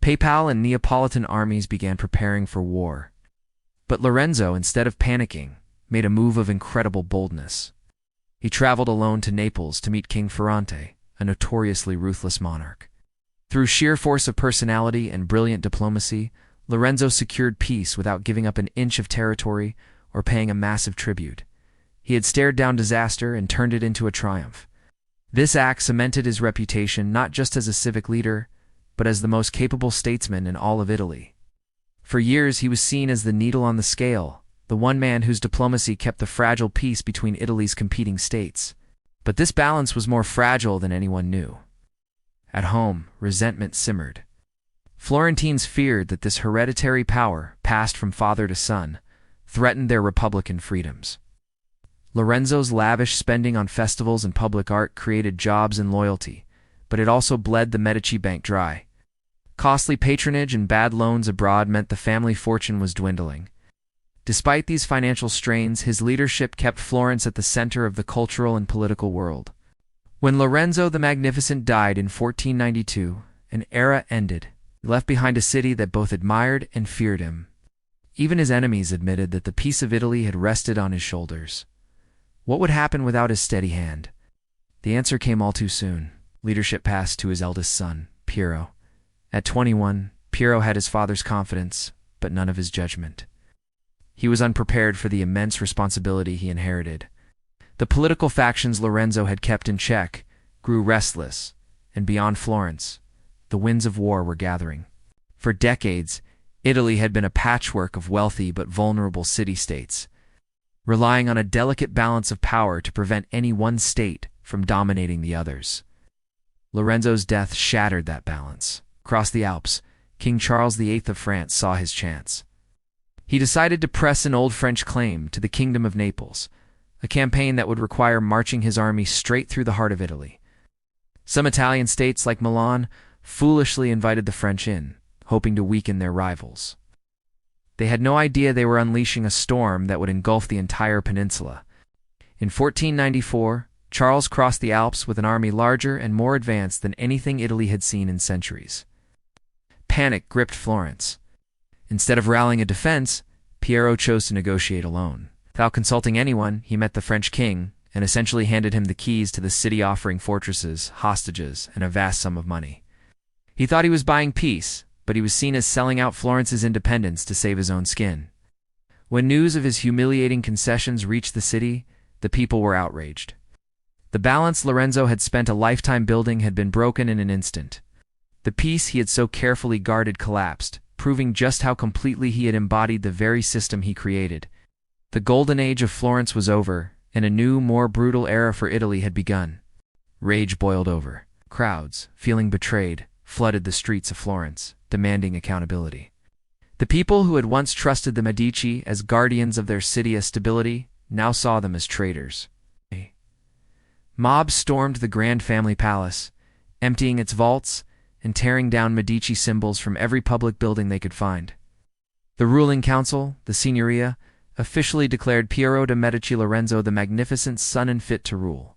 Papal and Neapolitan armies began preparing for war. But Lorenzo, instead of panicking, made a move of incredible boldness. He traveled alone to Naples to meet King Ferrante, a notoriously ruthless monarch. Through sheer force of personality and brilliant diplomacy, Lorenzo secured peace without giving up an inch of territory or paying a massive tribute. He had stared down disaster and turned it into a triumph. This act cemented his reputation not just as a civic leader, but as the most capable statesman in all of Italy. For years he was seen as the needle on the scale, the one man whose diplomacy kept the fragile peace between Italy's competing states. But this balance was more fragile than anyone knew. At home, resentment simmered. Florentines feared that this hereditary power, passed from father to son, threatened their republican freedoms. Lorenzo's lavish spending on festivals and public art created jobs and loyalty, but it also bled the Medici bank dry. Costly patronage and bad loans abroad meant the family fortune was dwindling. Despite these financial strains, his leadership kept Florence at the center of the cultural and political world. When Lorenzo the Magnificent died in 1492, an era ended. He left behind a city that both admired and feared him. Even his enemies admitted that the peace of Italy had rested on his shoulders. What would happen without his steady hand? The answer came all too soon. Leadership passed to his eldest son, Piero. At 21, Piero had his father's confidence, but none of his judgment. He was unprepared for the immense responsibility he inherited. The political factions Lorenzo had kept in check grew restless, and beyond Florence, the winds of war were gathering. For decades, Italy had been a patchwork of wealthy but vulnerable city-states, relying on a delicate balance of power to prevent any one state from dominating the others. Lorenzo's death shattered that balance. Across the Alps, King Charles VIII of France saw his chance. He decided to press an old French claim to the Kingdom of Naples, a campaign that would require marching his army straight through the heart of Italy. Some Italian states, like Milan, foolishly invited the French in, hoping to weaken their rivals. They had no idea they were unleashing a storm that would engulf the entire peninsula. In 1494, Charles crossed the Alps with an army larger and more advanced than anything Italy had seen in centuries. Panic gripped Florence. Instead of rallying a defense, Piero chose to negotiate alone. Without consulting anyone, he met the French king and essentially handed him the keys to the city, offering fortresses, hostages, and a vast sum of money. He thought he was buying peace, but he was seen as selling out Florence's independence to save his own skin. When news of his humiliating concessions reached the city, the people were outraged. The balance Lorenzo had spent a lifetime building had been broken in an instant. The peace he had so carefully guarded collapsed, proving just how completely he had embodied the very system he created. The golden age of Florence was over, and a new, more brutal era for Italy had begun. Rage boiled over. Crowds, feeling betrayed, flooded the streets of Florence, demanding accountability. The people who had once trusted the Medici as guardians of their city's stability now saw them as traitors. Mobs stormed the Grand Family Palace, emptying its vaults and tearing down Medici symbols from every public building they could find. The ruling council, the Signoria, officially declared Piero de' Medici Lorenzo the magnificent son and fit to rule.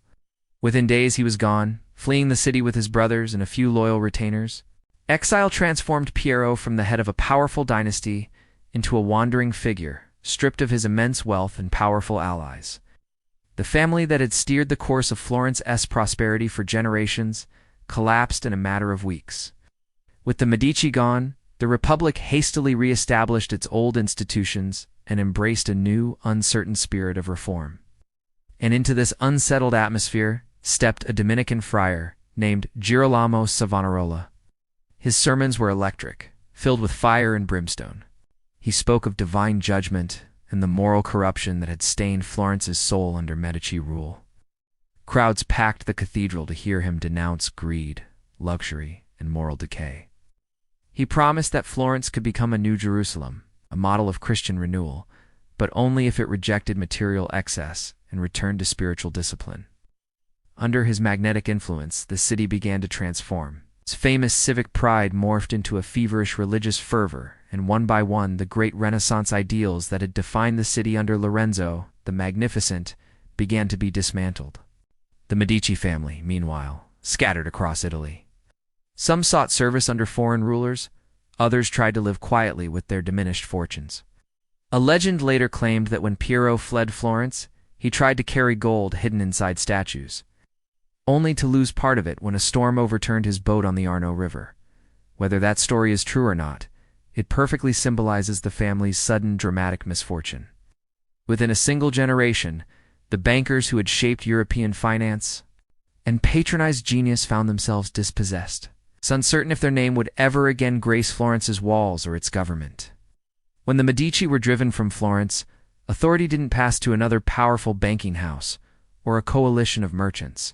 Within days he was gone, fleeing the city with his brothers and a few loyal retainers. Exile transformed Piero from the head of a powerful dynasty into a wandering figure, stripped of his immense wealth and powerful allies. The family that had steered the course of Florence's prosperity for generations collapsed in a matter of weeks. With the Medici gone, the Republic hastily re-established its old institutions and embraced a new, uncertain spirit of reform. And into this unsettled atmosphere stepped a Dominican friar named Girolamo Savonarola. His sermons were electric, filled with fire and brimstone. He spoke of divine judgment and the moral corruption that had stained Florence's soul under Medici rule. Crowds packed the cathedral to hear him denounce greed, luxury, and moral decay. He promised that Florence could become a new Jerusalem, a model of Christian renewal, but only if it rejected material excess and returned to spiritual discipline. Under his magnetic influence, the city began to transform. Its famous civic pride morphed into a feverish religious fervor, and one by one the great Renaissance ideals that had defined the city under Lorenzo, the Magnificent, began to be dismantled. The Medici family, meanwhile, scattered across Italy. Some sought service under foreign rulers, others tried to live quietly with their diminished fortunes. A legend later claimed that when Piero fled Florence, he tried to carry gold hidden inside statues, only to lose part of it when a storm overturned his boat on the Arno River. Whether that story is true or not, it perfectly symbolizes the family's sudden dramatic misfortune. Within a single generation, the bankers who had shaped European finance and patronized genius found themselves dispossessed. It's uncertain if their name would ever again grace Florence's walls or its government. When the Medici were driven from Florence, authority didn't pass to another powerful banking house or a coalition of merchants.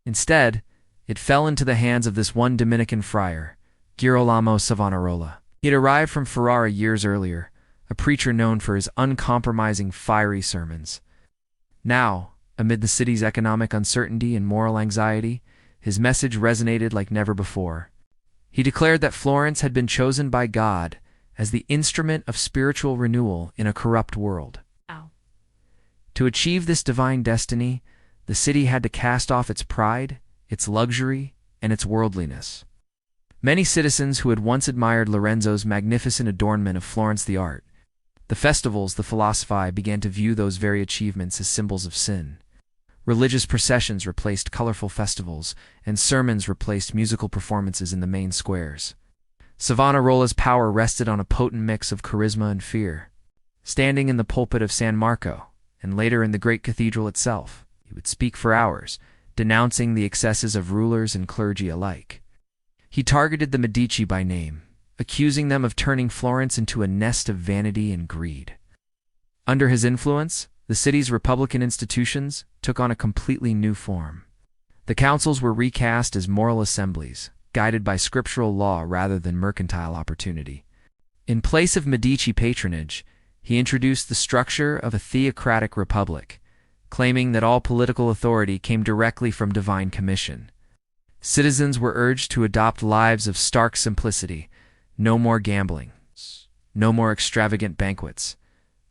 Instead, it fell into the hands of this one Dominican friar, Girolamo Savonarola. He had arrived from Ferrara years earlier, a preacher known for his uncompromising, fiery sermons. Now, amid the city's economic uncertainty and moral anxiety, his message resonated like never before. He declared that Florence had been chosen by God as the instrument of spiritual renewal in a corrupt world.
Ow.
To achieve this divine destiny, the city had to cast off its pride, its luxury, and its worldliness. Many citizens who had once admired Lorenzo's magnificent adornment of Florence the art The festivals, the philosophi, began to view those very achievements as symbols of sin. Religious processions replaced colorful festivals, and sermons replaced musical performances in the main squares. Savonarola's power rested on a potent mix of charisma and fear. Standing in the pulpit of San Marco, and later in the great cathedral itself, he would speak for hours, denouncing the excesses of rulers and clergy alike. He targeted the Medici by name, accusing them of turning Florence into a nest of vanity and greed. Under his influence, the city's republican institutions took on a completely new form. The councils were recast as moral assemblies, guided by scriptural law rather than mercantile opportunity. In place of Medici patronage, he introduced the structure of a theocratic republic, claiming that all political authority came directly from divine commission. Citizens were urged to adopt lives of stark simplicity: no more gambling, no more extravagant banquets,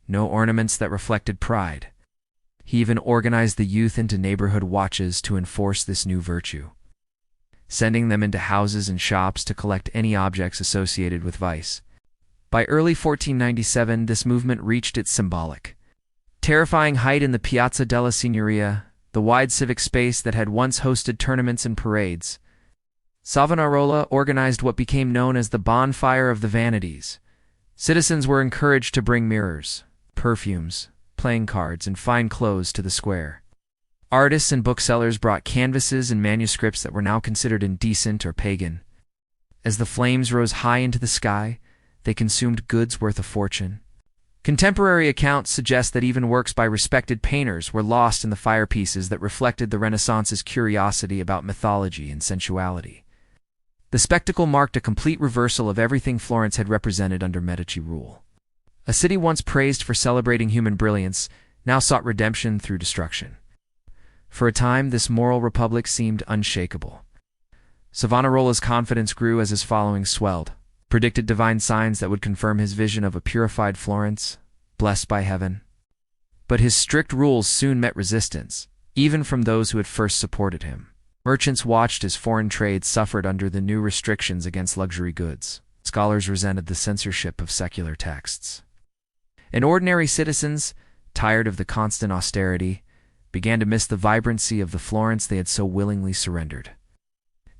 no ornaments that reflected pride. He even organized the youth into neighborhood watches to enforce this new virtue, sending them into houses and shops to collect any objects associated with vice. By early 1497, this movement reached its symbolic, terrifying height in the Piazza della Signoria, the wide civic space that had once hosted tournaments and parades. Savonarola organized what became known as the Bonfire of the Vanities. Citizens were encouraged to bring mirrors, perfumes, playing cards, and fine clothes to the square. Artists and booksellers brought canvases and manuscripts that were now considered indecent or pagan. As the flames rose high into the sky, they consumed goods worth a fortune. Contemporary accounts suggest that even works by respected painters were lost in the firepieces that reflected the Renaissance's curiosity about mythology and sensuality. The spectacle marked a complete reversal of everything Florence had represented under Medici rule. A city once praised for celebrating human brilliance now sought redemption through destruction. For a time, this moral republic seemed unshakable. Savonarola's confidence grew as his following swelled, predicted divine signs that would confirm his vision of a purified Florence, blessed by heaven. But his strict rules soon met resistance, even from those who had first supported him. Merchants watched as foreign trade suffered under the new restrictions against luxury goods. Scholars resented the censorship of secular texts. And ordinary citizens, tired of the constant austerity, began to miss the vibrancy of the Florence they had so willingly surrendered.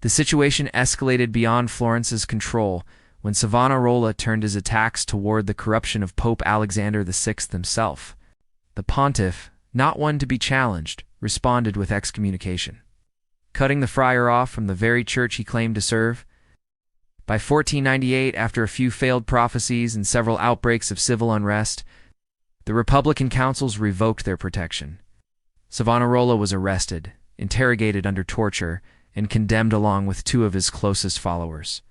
The situation escalated beyond Florence's control when Savonarola turned his attacks toward the corruption of Pope Alexander VI himself. The pontiff, not one to be challenged, responded with excommunication, cutting the friar off from the very church he claimed to serve. By 1498, after a few failed prophecies and several outbreaks of civil unrest, the Republican councils revoked their protection. Savonarola was arrested, interrogated under torture, and condemned along with two of his closest followers.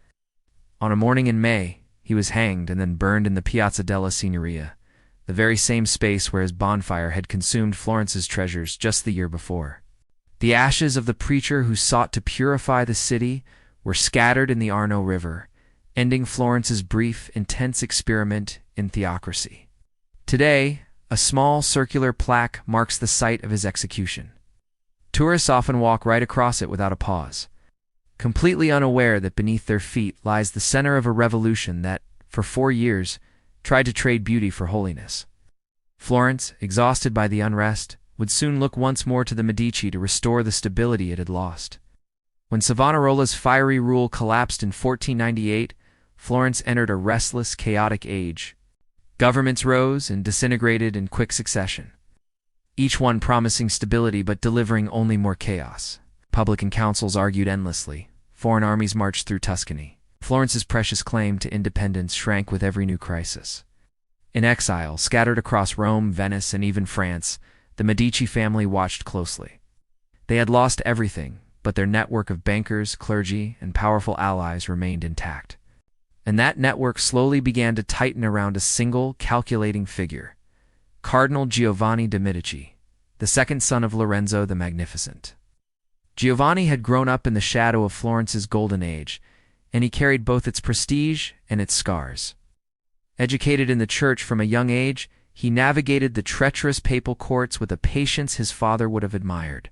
On a morning in May, he was hanged and then burned in the Piazza della Signoria, the very same space where his bonfire had consumed Florence's treasures just the year before. The ashes of the preacher who sought to purify the city were scattered in the Arno River, ending Florence's brief, intense experiment in theocracy. Today, a small circular plaque marks the site of his execution. Tourists often walk right across it without a pause, completely unaware that beneath their feet lies the center of a revolution that, for 4 years, tried to trade beauty for holiness. Florence, exhausted by the unrest, would soon look once more to the Medici to restore the stability it had lost. When Savonarola's fiery rule collapsed in 1498, Florence entered a restless, chaotic age. Governments rose and disintegrated in quick succession, each one promising stability but delivering only more chaos. Republican councils argued endlessly. Foreign armies marched through Tuscany. Florence's precious claim to independence shrank with every new crisis. In exile, scattered across Rome, Venice, and even France, the Medici family watched closely. They had lost everything, but their network of bankers, clergy, and powerful allies remained intact. And that network slowly began to tighten around a single, calculating figure: Cardinal Giovanni de' Medici, the second son of Lorenzo the Magnificent. Giovanni had grown up in the shadow of Florence's golden age, and he carried both its prestige and its scars. Educated in the church from a young age, he navigated the treacherous papal courts with a patience his father would have admired.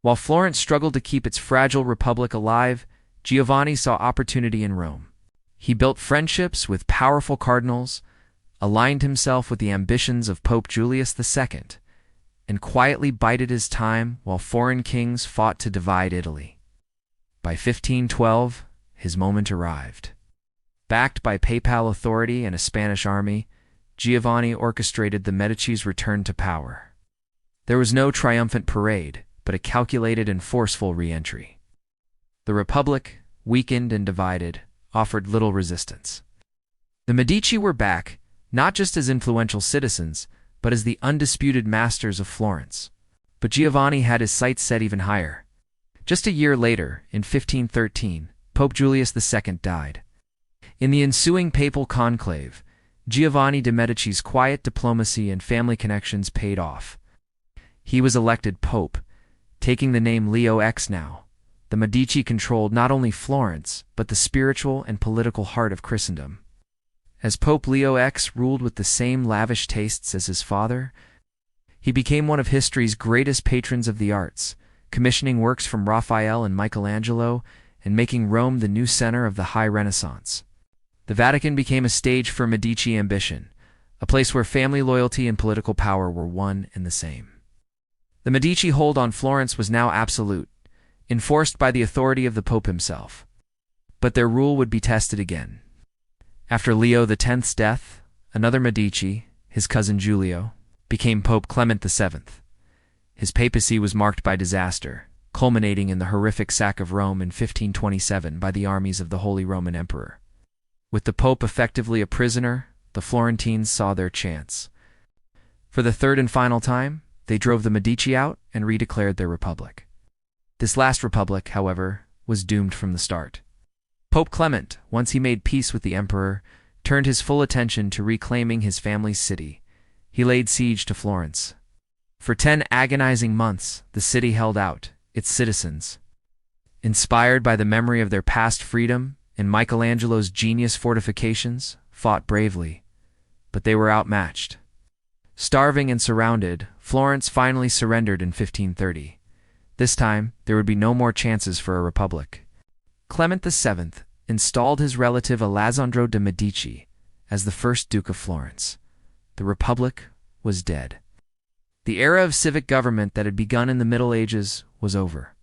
While Florence struggled to keep its fragile republic alive, Giovanni saw opportunity in Rome. He built friendships with powerful cardinals, aligned himself with the ambitions of Pope Julius II, and quietly bided his time while foreign kings fought to divide Italy. By 1512, his moment arrived. Backed by papal authority and a Spanish army, Giovanni orchestrated the Medici's return to power. There was no triumphant parade, but a calculated and forceful re-entry. The Republic, weakened and divided, offered little resistance. The Medici were back, not just as influential citizens, but as the undisputed masters of Florence. But Giovanni had his sights set even higher. Just a year later, in 1513, Pope Julius II died. In the ensuing papal conclave, Giovanni de' Medici's quiet diplomacy and family connections paid off. He was elected pope, taking the name Leo X. Now, the Medici controlled not only Florence, but the spiritual and political heart of Christendom. As Pope Leo X ruled with the same lavish tastes as his father, he became one of history's greatest patrons of the arts, commissioning works from Raphael and Michelangelo and making Rome the new center of the High Renaissance. The Vatican became a stage for Medici ambition, a place where family loyalty and political power were one and the same. The Medici hold on Florence was now absolute, enforced by the authority of the Pope himself. But their rule would be tested again. After Leo X's death, another Medici, his cousin Giulio, became Pope Clement VII. His papacy was marked by disaster, culminating in the horrific sack of Rome in 1527 by the armies of the Holy Roman Emperor. With the Pope effectively a prisoner, the Florentines saw their chance. For the third and final time, they drove the Medici out and redeclared their republic. This last republic, however, was doomed from the start. Pope Clement, once he made peace with the emperor, turned his full attention to reclaiming his family's city. He laid siege to Florence. For 10 agonizing months, the city held out, its citizens, inspired by the memory of their past freedom and Michelangelo's genius fortifications, fought bravely, but they were outmatched. Starving and surrounded, Florence finally surrendered in 1530. This time, there would be no more chances for a republic. Clement VII installed his relative Alessandro de' Medici as the first Duke of Florence. The Republic was dead. The era of civic government that had begun in the Middle Ages was over.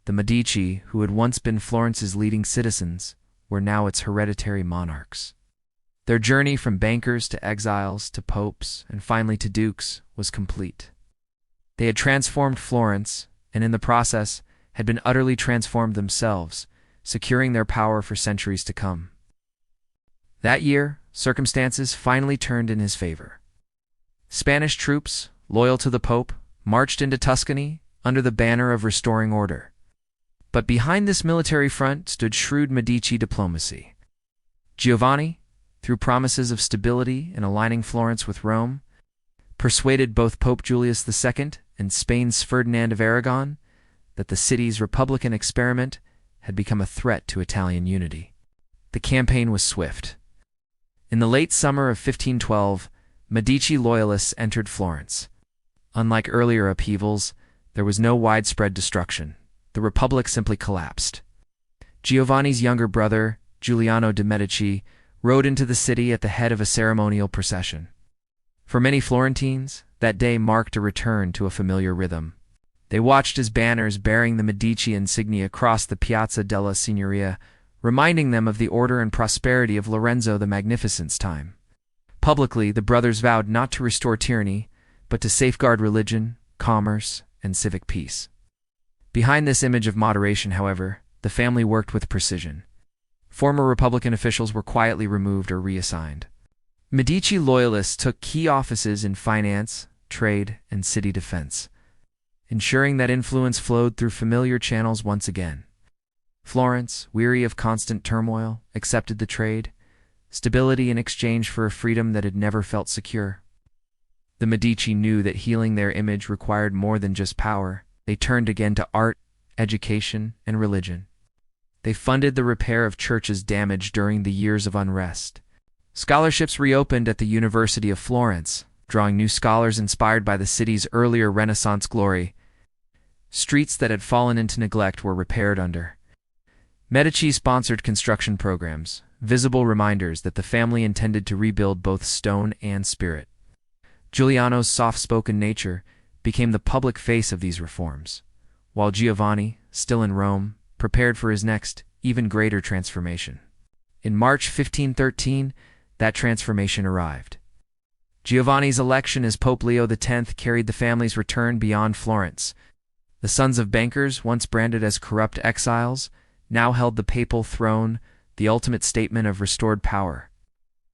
The Medici, who had once been Florence's leading citizens, were now its hereditary monarchs. Their journey from bankers to exiles to popes and finally to dukes was complete. They had transformed Florence, and in the process had been utterly transformed themselves, securing their power for centuries to come. That year, circumstances finally turned in his favor. Spanish troops, loyal to the Pope, marched into Tuscany under the banner of restoring order. But behind this military front stood shrewd Medici diplomacy. Giovanni, through promises of stability and aligning Florence with Rome, persuaded both Pope Julius II and Spain's Ferdinand of Aragon that the city's republican experiment had become a threat to Italian unity. The campaign was swift. In the late summer of 1512, Medici loyalists entered Florence. Unlike earlier upheavals, there was no widespread destruction. The Republic simply collapsed. Giovanni's younger brother, Giuliano de' Medici, rode into the city at the head of a ceremonial procession. For many Florentines, that day marked a return to a familiar rhythm. They watched as banners bearing the Medici insignia crossed the Piazza della Signoria, reminding them of the order and prosperity of Lorenzo the Magnificent's time. Publicly, the brothers vowed not to restore tyranny, but to safeguard religion, commerce, and civic peace. Behind this image of moderation, however, the family worked with precision. Former Republican officials were quietly removed or reassigned. Medici loyalists took key offices in finance, trade, and city defense, ensuring that influence flowed through familiar channels once again. Florence, weary of constant turmoil, accepted the trade, stability in exchange for a freedom that had never felt secure. The Medici knew that healing their image required more than just power. They turned again to art, education, and religion. They funded the repair of churches damaged during the years of unrest. Scholarships reopened at the University of Florence, drawing new scholars inspired by the city's earlier Renaissance glory. Streets that had fallen into neglect were repaired under Medici-sponsored construction programs, visible reminders that the family intended to rebuild both stone and spirit. Giuliano's soft-spoken nature became the public face of these reforms, while Giovanni, still in Rome, prepared for his next, even greater transformation. In March 1513, that transformation arrived. Giovanni's election as Pope Leo X carried the family's return beyond Florence. The sons of bankers, once branded as corrupt exiles, now held the papal throne, the ultimate statement of restored power.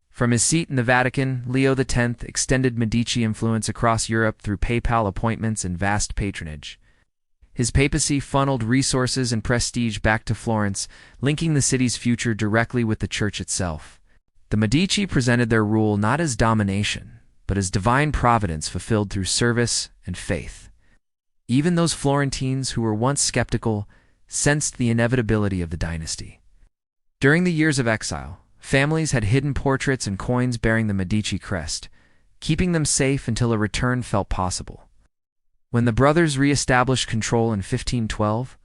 From his seat in the Vatican, Leo X extended Medici influence across Europe through papal appointments and vast patronage. His papacy funneled resources and prestige back to Florence, linking the city's future directly with the church itself. The Medici presented their rule not as domination, but as divine providence fulfilled through service and faith. Even those Florentines who were once skeptical sensed the inevitability of the dynasty. During the years of exile, families had hidden portraits and coins bearing the Medici crest, keeping them safe until a return felt possible. When the brothers re-established control in 1512,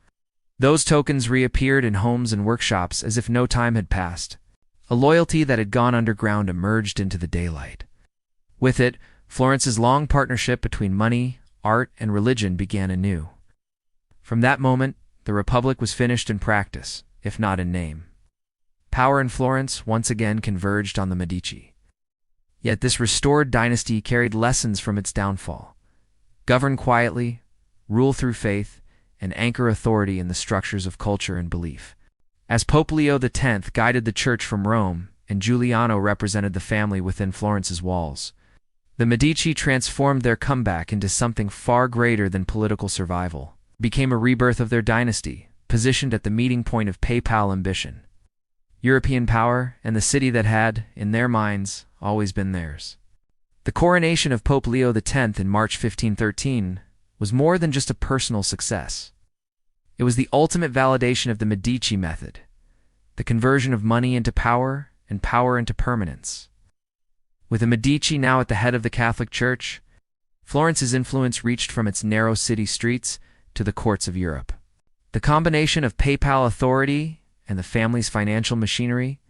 those tokens reappeared in homes and workshops as if no time had passed. A loyalty that had gone underground emerged into the daylight. With it, Florence's long partnership between money, art, and religion began anew. From that moment, the Republic was finished in practice, if not in name. Power in Florence once again converged on the Medici. Yet this restored dynasty carried lessons from its downfall. Govern quietly, rule through faith, and anchor authority in the structures of culture and belief. As Pope Leo X guided the church from Rome, and Giuliano represented the family within Florence's walls, the Medici transformed their comeback into something far greater than political survival, became a rebirth of their dynasty, positioned at the meeting point of papal ambition. European power, and the city that had, in their minds, always been theirs. The coronation of Pope Leo X in March 1513 was more than just a personal success. It was the ultimate validation of the Medici method, the conversion of money into power and power into permanence. With the Medici now at the head of the Catholic Church, Florence's influence reached from its narrow city streets to the courts of Europe. The combination of papal authority and the family's financial machinery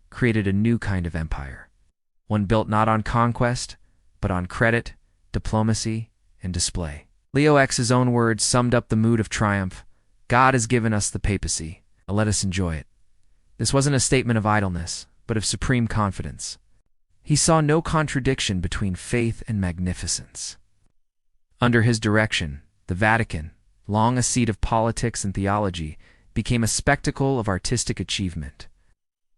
created a new kind of empire, one built not on conquest, but on credit, diplomacy, and display. Leo X's own words summed up the mood of triumph. God has given us the papacy. Now let us enjoy it. This wasn't a statement of idleness, but of supreme confidence. He saw no contradiction between faith and magnificence. Under his direction, the Vatican, long a seat of politics and theology, became a spectacle of artistic achievement.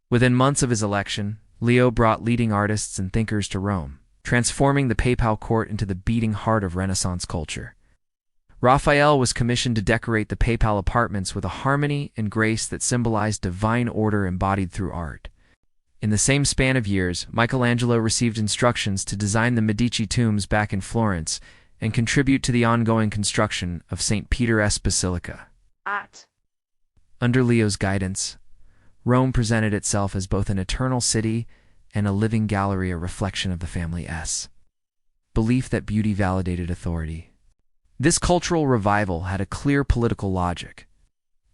Within months of his election, Leo brought leading artists and thinkers to Rome, transforming the papal court into the beating heart of Renaissance culture. Raphael was commissioned to decorate the papal apartments with a harmony and grace that symbolized divine order embodied through art. In the same span of years, Michelangelo received instructions to design the Medici tombs back in Florence and contribute to the ongoing construction of St. Peter's Basilica. Under Leo's guidance, Rome presented itself as both an eternal city and a living gallery, a reflection of the family's belief that beauty validated authority. This cultural revival had a clear political logic.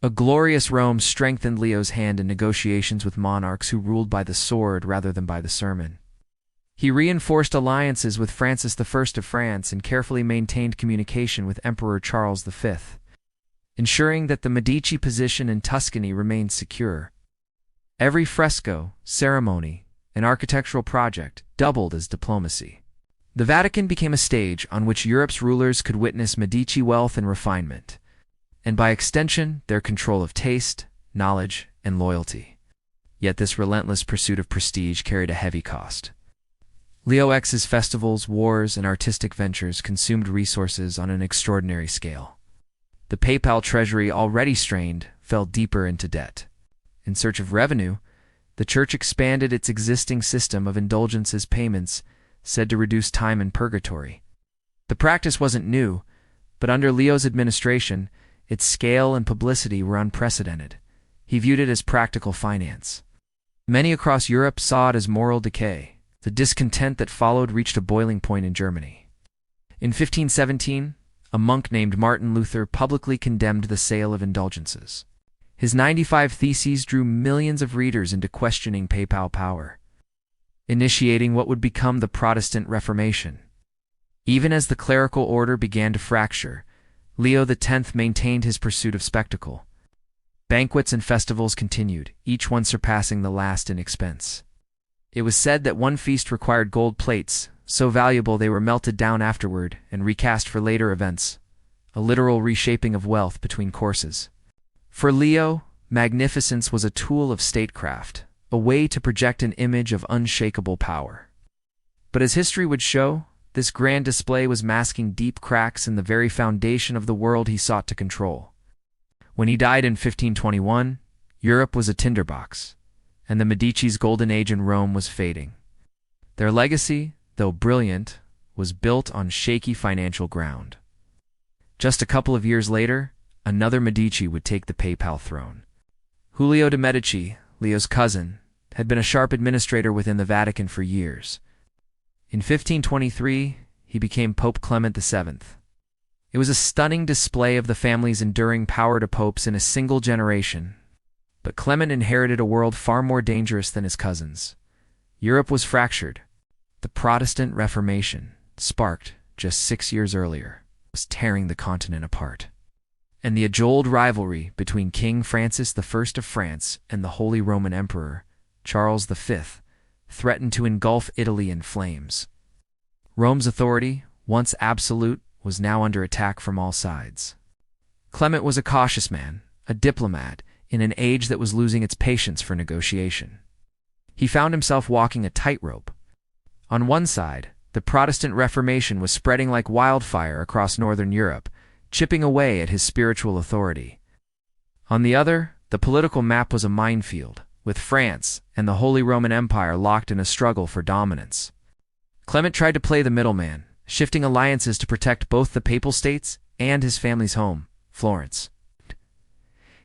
A glorious Rome strengthened Leo's hand in negotiations with monarchs who ruled by the sword rather than by the sermon. He reinforced alliances with Francis I of France and carefully maintained communication with Emperor Charles V, ensuring that the Medici position in Tuscany remained secure. Every fresco, ceremony, and architectural project doubled as diplomacy. The Vatican became a stage on which Europe's rulers could witness Medici wealth and refinement, and by extension, their control of taste, knowledge, and loyalty. Yet this relentless pursuit of prestige carried a heavy cost. Leo X's festivals, wars, and artistic ventures consumed resources on an extraordinary scale. The papal treasury, already strained, fell deeper into debt. In search of revenue, the Church expanded its existing system of indulgences payments, said to reduce time in purgatory. The practice wasn't new, but under Leo's administration, its scale and publicity were unprecedented. He viewed it as practical finance. Many across Europe saw it as moral decay. The discontent that followed reached a boiling point in Germany. In 1517, a monk named Martin Luther publicly condemned the sale of indulgences. His 95 Theses drew millions of readers into questioning papal power, initiating what would become the Protestant Reformation. Even as the clerical order began to fracture, Leo X maintained his pursuit of spectacle. Banquets and festivals continued, each one surpassing the last in expense. It was said that one feast required gold plates, so valuable they were melted down afterward and recast for later events, a literal reshaping of wealth between courses. For Leo, magnificence was a tool of statecraft, a way to project an image of unshakable power. But as history would show, this grand display was masking deep cracks in the very foundation of the world he sought to control. When he died in 1521, Europe was a tinderbox, and the Medici's golden age in Rome was fading. Their legacy, though brilliant, was built on shaky financial ground. Just a couple of years later, another Medici would take the papal throne. Giulio de' Medici, Leo's cousin, had been a sharp administrator within the Vatican for years. In 1523, he became Pope Clement VII. It was a stunning display of the family's enduring power to popes in a single generation. But Clement inherited a world far more dangerous than his cousins. Europe was fractured. The Protestant Reformation, sparked just 6 years earlier, was tearing the continent apart. And the age-old rivalry between King Francis I of France and the Holy Roman Emperor, Charles V, threatened to engulf Italy in flames. Rome's authority, once absolute, was now under attack from all sides. Clement was a cautious man, a diplomat, in an age that was losing its patience for negotiation. He found himself walking a tightrope. On one side, the Protestant Reformation was spreading like wildfire across northern Europe, chipping away at his spiritual authority. On the other, the political map was a minefield, with France and the Holy Roman Empire locked in a struggle for dominance. Clement tried to play the middleman, shifting alliances to protect both the papal states and his family's home, Florence.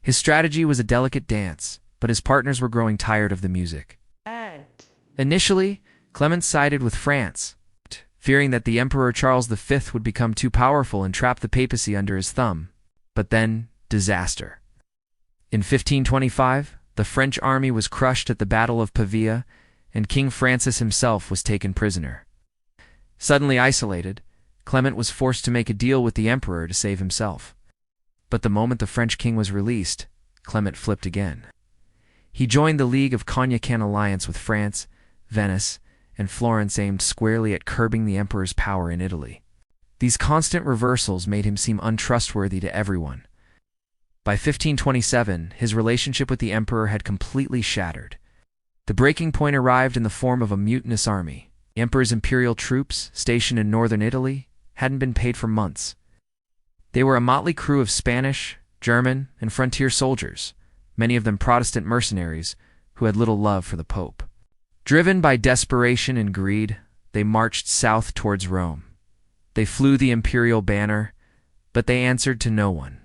His strategy was a delicate dance, but his partners were growing tired of the music. Initially, Clement sided with France, fearing that the Emperor Charles V would become too powerful and trap the papacy under his thumb. But then, disaster. In 1525, the French army was crushed at the Battle of Pavia, and King Francis himself was taken prisoner. Suddenly isolated, Clement was forced to make a deal with the emperor to save himself. But the moment the French king was released, Clement flipped again. He joined the League of Cognacan alliance with France, Venice, and Florence, aimed squarely at curbing the emperor's power in Italy. These constant reversals made him seem untrustworthy to everyone. By 1527, his relationship with the emperor had completely shattered. The breaking point arrived in the form of a mutinous army. The emperor's imperial troops, stationed in northern Italy, hadn't been paid for months. They were a motley crew of Spanish, German, and frontier soldiers, many of them Protestant mercenaries who had little love for the Pope. Driven by desperation and greed, they marched south towards Rome. They flew the imperial banner, but they answered to no one.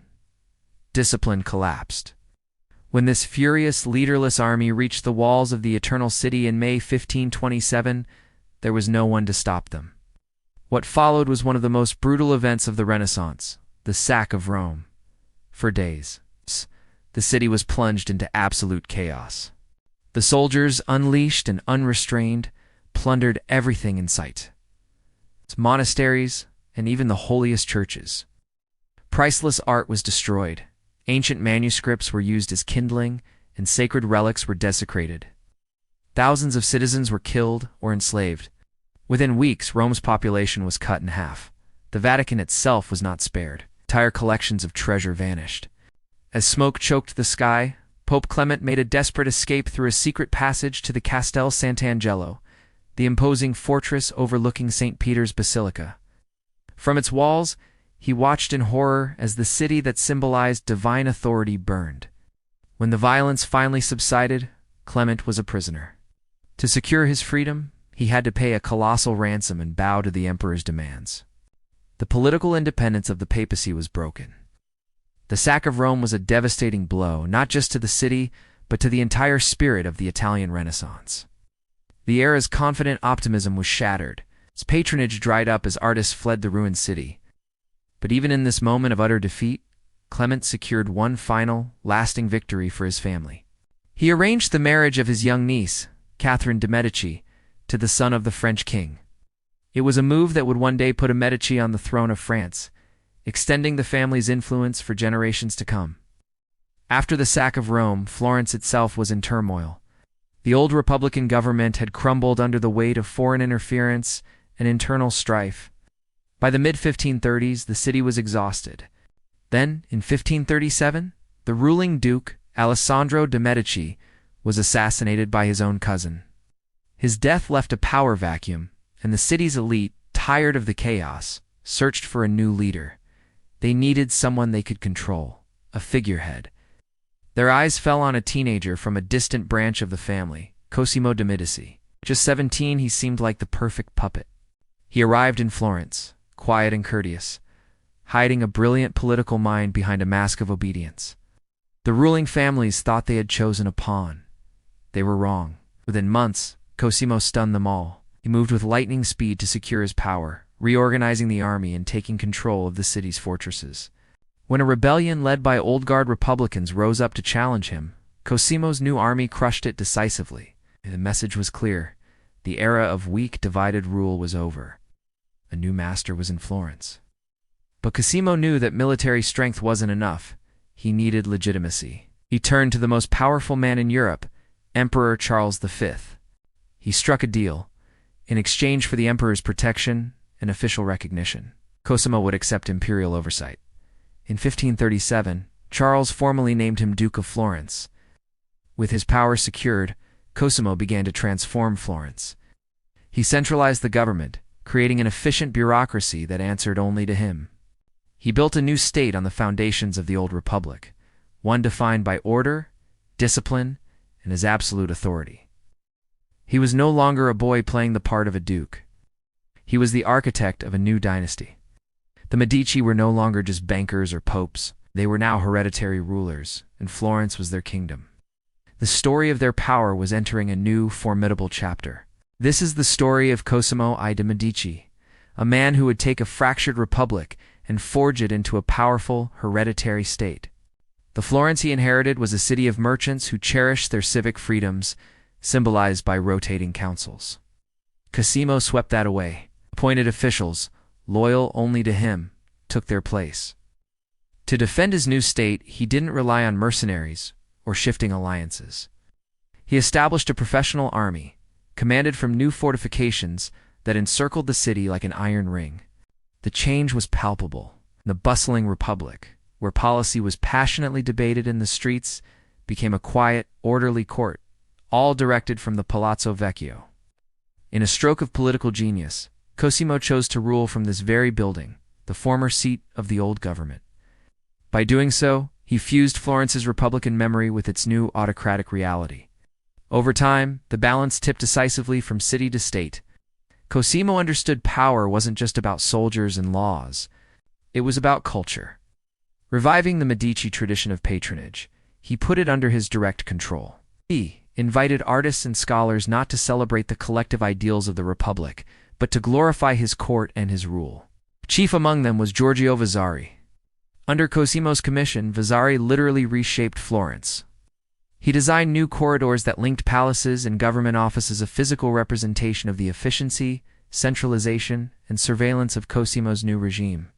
Discipline collapsed. When this furious, leaderless army reached the walls of the Eternal City in May 1527, there was no one to stop them. What followed was one of the most brutal events of the Renaissance, the sack of Rome. For days, the city was plunged into absolute chaos. The soldiers, unleashed and unrestrained, plundered everything in sight. Its monasteries, and even the holiest churches. Priceless art was destroyed. Ancient manuscripts were used as kindling, and sacred relics were desecrated. Thousands of citizens were killed or enslaved. Within weeks, Rome's population was cut in half. The Vatican itself was not spared. Entire collections of treasure vanished. As smoke choked the sky, Pope Clement made a desperate escape through a secret passage to the Castel Sant'Angelo, the imposing fortress overlooking St. Peter's Basilica. From its walls, he watched in horror as the city that symbolized divine authority burned. When the violence finally subsided, Clement was a prisoner. To secure his freedom, he had to pay a colossal ransom and bow to the emperor's demands. The political independence of the papacy was broken. The sack of Rome was a devastating blow, not just to the city, but to the entire spirit of the Italian Renaissance. The era's confident optimism was shattered. Its patronage dried up as artists fled the ruined city. But even in this moment of utter defeat, Clement secured one final, lasting victory for his family. He arranged the marriage of his young niece, Catherine de' Medici, to the son of the French king. It was a move that would one day put a Medici on the throne of France, extending the family's influence for generations to come. After the sack of Rome, Florence itself was in turmoil. The old Republican government had crumbled under the weight of foreign interference and internal strife. By the mid-1530s, the city was exhausted. Then, in 1537, the ruling Duke, Alessandro de' Medici, was assassinated by his own cousin. His death left a power vacuum, and the city's elite, tired of the chaos, searched for a new leader. They needed someone they could control, a figurehead. Their eyes fell on a teenager from a distant branch of the family, Cosimo de' Medici. Just 17, he seemed like the perfect puppet. He arrived in Florence, quiet and courteous, hiding a brilliant political mind behind a mask of obedience. The ruling families thought they had chosen a pawn. They were wrong. Within months, Cosimo stunned them all. He moved with lightning speed to secure his power, reorganizing the army and taking control of the city's fortresses. When a rebellion led by old guard Republicans rose up to challenge him, Cosimo's new army crushed it decisively. The message was clear. The era of weak, divided rule was over. A new master was in Florence. But Cosimo knew that military strength wasn't enough. He needed legitimacy. He turned to the most powerful man in Europe, Emperor Charles V. He struck a deal. In exchange for the emperor's protection and official recognition, Cosimo would accept imperial oversight. In 1537, Charles formally named him Duke of Florence. With his power secured, Cosimo began to transform Florence. He centralized the government, creating an efficient bureaucracy that answered only to him. He built a new state on the foundations of the old republic, one defined by order, discipline, and his absolute authority. He was no longer a boy playing the part of a duke. He was the architect of a new dynasty. The Medici were no longer just bankers or popes. They were now hereditary rulers, and Florence was their kingdom. The story of their power was entering a new, formidable chapter. This is the story of Cosimo I de' Medici, a man who would take a fractured republic and forge it into a powerful, hereditary state. The Florence he inherited was a city of merchants who cherished their civic freedoms, symbolized by rotating councils. Cosimo swept that away. Appointed officials, loyal only to him, took their place. To defend his new state, he didn't rely on mercenaries or shifting alliances. He established a professional army, commanded from new fortifications that encircled the city like an iron ring. The change was palpable. The bustling republic, where policy was passionately debated in the streets, became a quiet, orderly court, all directed from the Palazzo Vecchio. In a stroke of political genius, Cosimo chose to rule from this very building, the former seat of the old government. By doing so, he fused Florence's republican memory with its new autocratic reality. Over time, the balance tipped decisively from city to state. Cosimo understood power wasn't just about soldiers and laws. It was about culture. Reviving the Medici tradition of patronage, he put it under his direct control. He invited artists and scholars not to celebrate the collective ideals of the Republic, but to glorify his court and his rule. Chief among them was Giorgio Vasari. Under Cosimo's commission, Vasari literally reshaped Florence. He designed new corridors that linked palaces and government offices, a physical representation of the efficiency, centralization, and surveillance of Cosimo's new regime.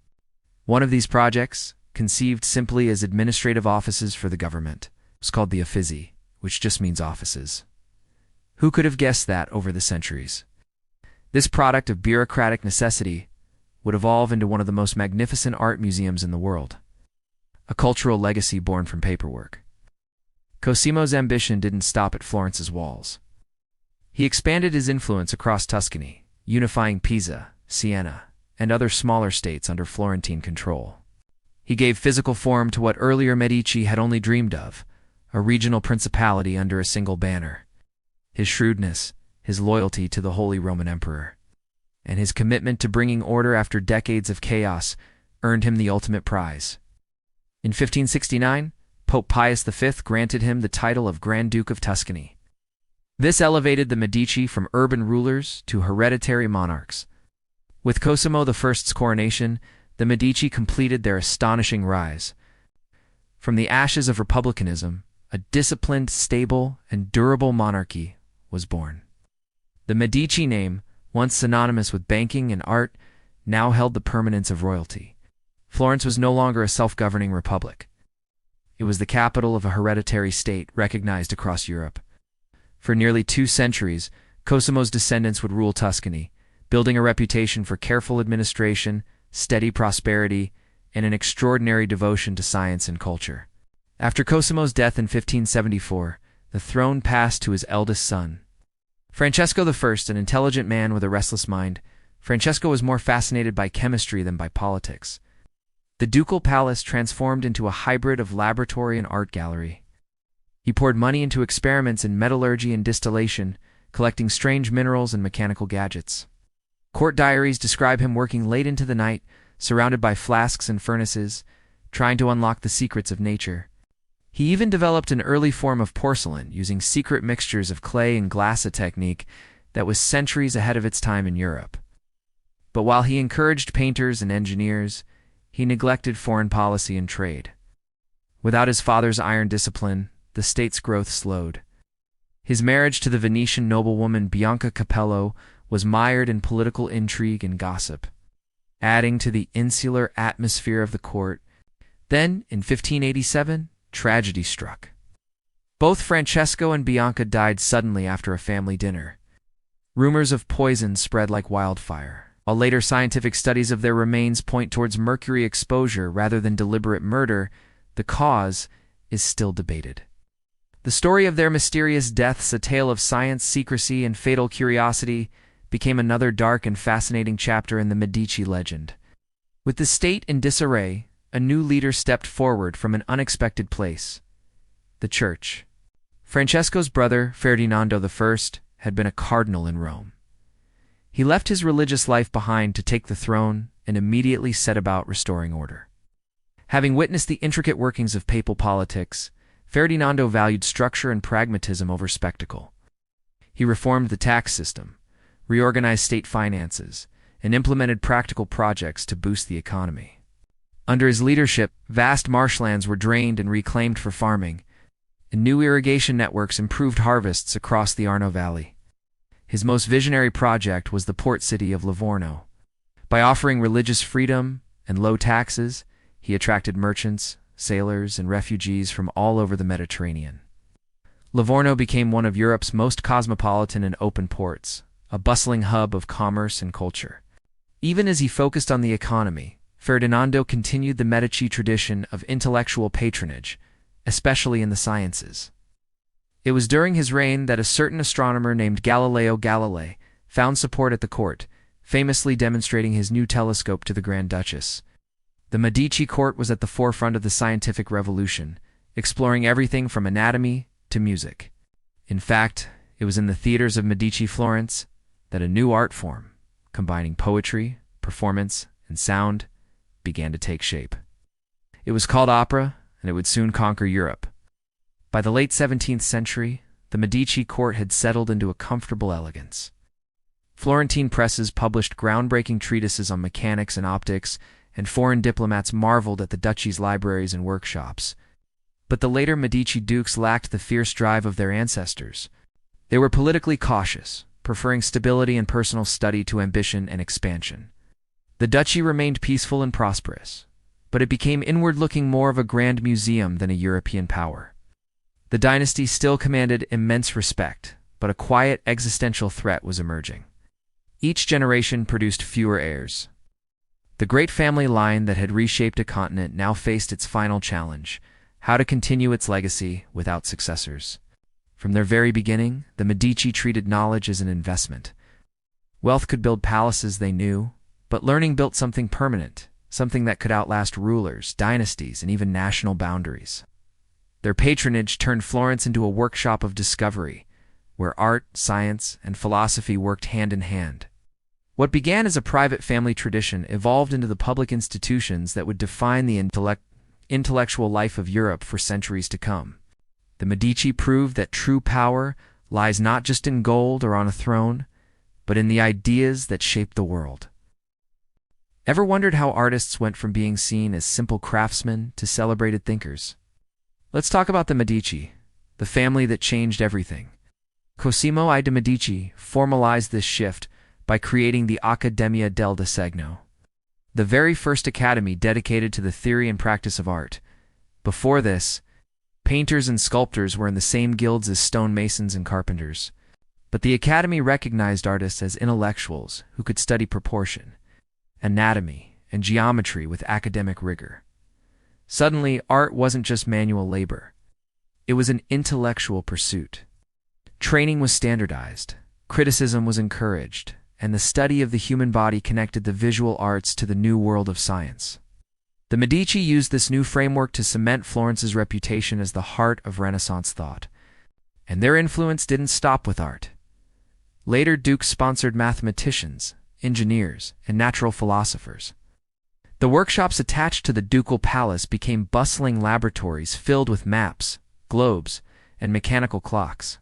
One of these projects, conceived simply as administrative offices for the government, was called the Uffizi, which just means offices. Who could have guessed that over the centuries? This product of bureaucratic necessity would evolve into one of the most magnificent art museums in the world, a cultural legacy born from paperwork. Cosimo's ambition didn't stop at Florence's walls. He expanded his influence across Tuscany, unifying Pisa, Siena, and other smaller states under Florentine control. He gave physical form to what earlier Medici had only dreamed of, a regional principality under a single banner. His shrewdness, his loyalty to the Holy Roman Emperor, and his commitment to bringing order after decades of chaos earned him the ultimate prize. In 1569, Pope Pius V granted him the title of Grand Duke of Tuscany. This elevated the Medici from urban rulers to hereditary monarchs. With Cosimo I's coronation, the Medici completed their astonishing rise. From the ashes of republicanism, a disciplined, stable, and durable monarchy was born. The Medici name, once synonymous with banking and art, now held the permanence of royalty. Florence was no longer a self-governing republic. It was the capital of a hereditary state recognized across Europe. For nearly 2 centuries, Cosimo's descendants would rule Tuscany, building a reputation for careful administration, steady prosperity, and an extraordinary devotion to science and culture. After Cosimo's death in 1574, the throne passed to his eldest son, Francesco I, an intelligent man with a restless mind. Francesco was more fascinated by chemistry than by politics. The ducal palace transformed into a hybrid of laboratory and art gallery. He poured money into experiments in metallurgy and distillation, collecting strange minerals and mechanical gadgets. Court diaries describe him working late into the night, surrounded by flasks and furnaces, trying to unlock the secrets of nature. He even developed an early form of porcelain using secret mixtures of clay and glass, a technique that was centuries ahead of its time in Europe. But while he encouraged painters and engineers, he neglected foreign policy and trade. Without his father's iron discipline, the state's growth slowed. His marriage to the Venetian noblewoman Bianca Capello was mired in political intrigue and gossip, adding to the insular atmosphere of the court. Then, in 1587, tragedy struck. Both Francesco and Bianca died suddenly after a family dinner. Rumors of poison spread like wildfire, while later scientific studies of their remains point towards mercury exposure rather than deliberate murder. The cause is still debated. The story of their mysterious deaths, a tale of science, secrecy, and fatal curiosity, became another dark and fascinating chapter in the Medici legend. With the state in disarray, a new leader stepped forward from an unexpected place: the Church. Francesco's brother, Ferdinando I, had been a cardinal in Rome. He left his religious life behind to take the throne and immediately set about restoring order. Having witnessed the intricate workings of papal politics, Ferdinando valued structure and pragmatism over spectacle. He reformed the tax system, reorganized state finances, and implemented practical projects to boost the economy. Under his leadership, vast marshlands were drained and reclaimed for farming, and new irrigation networks improved harvests across the Arno Valley. His most visionary project was the port city of Livorno. By offering religious freedom and low taxes, he attracted merchants, sailors, and refugees from all over the Mediterranean. Livorno became one of Europe's most cosmopolitan and open ports, a bustling hub of commerce and culture. Even as he focused on the economy, Ferdinando continued the Medici tradition of intellectual patronage, especially in the sciences. It was during his reign that a certain astronomer named Galileo Galilei found support at the court, famously demonstrating his new telescope to the Grand Duchess. The Medici court was at the forefront of the scientific revolution, exploring everything from anatomy to music. In fact, it was in the theaters of Medici Florence that a new art form, combining poetry, performance, and sound, began to take shape. It was called opera, and it would soon conquer Europe. By the late 17th century, the Medici court had settled into a comfortable elegance. Florentine presses published groundbreaking treatises on mechanics and optics, and foreign diplomats marveled at the duchy's libraries and workshops. But the later Medici dukes lacked the fierce drive of their ancestors. They were politically cautious, preferring stability and personal study to ambition and expansion. The duchy remained peaceful and prosperous, but it became inward-looking, more of a grand museum than a European power. The dynasty still commanded immense respect, but a quiet existential threat was emerging. Each generation produced fewer heirs. The great family line that had reshaped a continent now faced its final challenge: how to continue its legacy without successors. From their very beginning, the Medici treated knowledge as an investment. Wealth could build palaces, they knew, but learning built something permanent, something that could outlast rulers, dynasties, and even national boundaries. Their patronage turned Florence into a workshop of discovery, where art, science, and philosophy worked hand in hand. What began as a private family tradition evolved into the public institutions that would define the intellectual life of Europe for centuries to come. The Medici proved that true power lies not just in gold or on a throne, but in the ideas that shape the world. Ever wondered how artists went from being seen as simple craftsmen to celebrated thinkers? Let's talk about the Medici, the family that changed everything. Cosimo I de' Medici formalized this shift by creating the Accademia del Disegno, the very first academy dedicated to the theory and practice of art. Before this, painters and sculptors were in the same guilds as stonemasons and carpenters. But the academy recognized artists as intellectuals who could study proportion, anatomy, and geometry with academic rigor. Suddenly, art wasn't just manual labor. It was an intellectual pursuit. Training was standardized, criticism was encouraged, and the study of the human body connected the visual arts to the new world of science. The Medici used this new framework to cement Florence's reputation as the heart of Renaissance thought. And their influence didn't stop with art. Later dukes sponsored mathematicians, engineers, and natural philosophers. The workshops attached to the ducal palace became bustling laboratories filled with maps, globes, and mechanical clocks.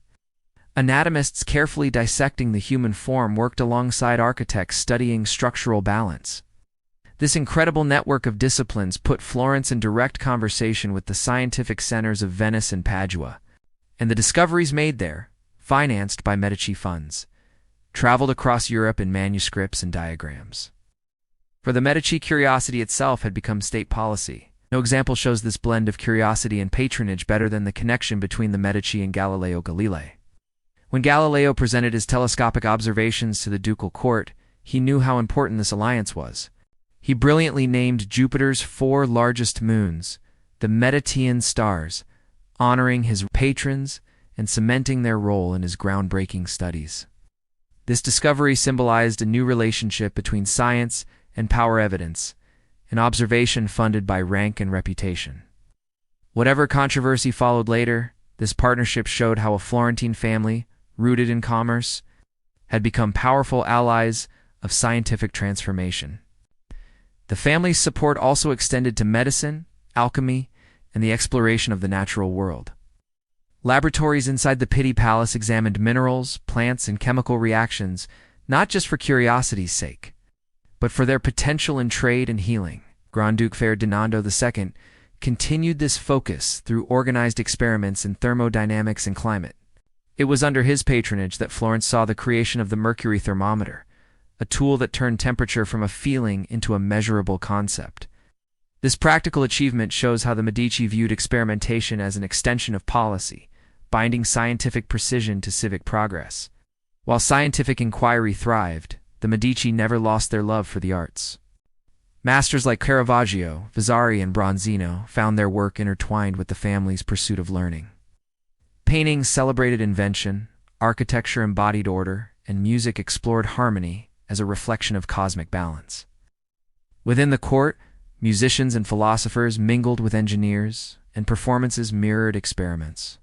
Anatomists carefully dissecting the human form worked alongside architects studying structural balance. This incredible network of disciplines put Florence in direct conversation with the scientific centers of Venice and Padua, and the discoveries made there, financed by Medici funds, traveled across Europe in manuscripts and diagrams. For the Medici, curiosity itself had become state policy. No example shows this blend of curiosity and patronage better than the connection between the Medici and Galileo Galilei. When Galileo presented his telescopic observations to the ducal court, he knew how important this alliance was. He brilliantly named Jupiter's 4 largest moons, the Medicean stars, honoring his patrons and cementing their role in his groundbreaking studies. This discovery symbolized a new relationship between science and power evidence, an observation funded by rank and reputation. Whatever controversy followed later, this partnership showed how a Florentine family, rooted in commerce, had become powerful allies of scientific transformation. The family's support also extended to medicine, alchemy, and the exploration of the natural world. Laboratories inside the Pitti Palace examined minerals, plants, and chemical reactions, not just for curiosity's sake, but for their potential in trade and healing. Grand Duke Ferdinando II continued this focus through organized experiments in thermodynamics and climate. It was under his patronage that Florence saw the creation of the mercury thermometer, a tool that turned temperature from a feeling into a measurable concept. This practical achievement shows how the Medici viewed experimentation as an extension of policy, binding scientific precision to civic progress. While scientific inquiry thrived, the Medici never lost their love for the arts. Masters like Caravaggio, Vasari, and Bronzino found their work intertwined with the family's pursuit of learning. Painting celebrated invention, architecture embodied order, and music explored harmony as a reflection of cosmic balance. Within the court, musicians and philosophers mingled with engineers, and performances mirrored experiments.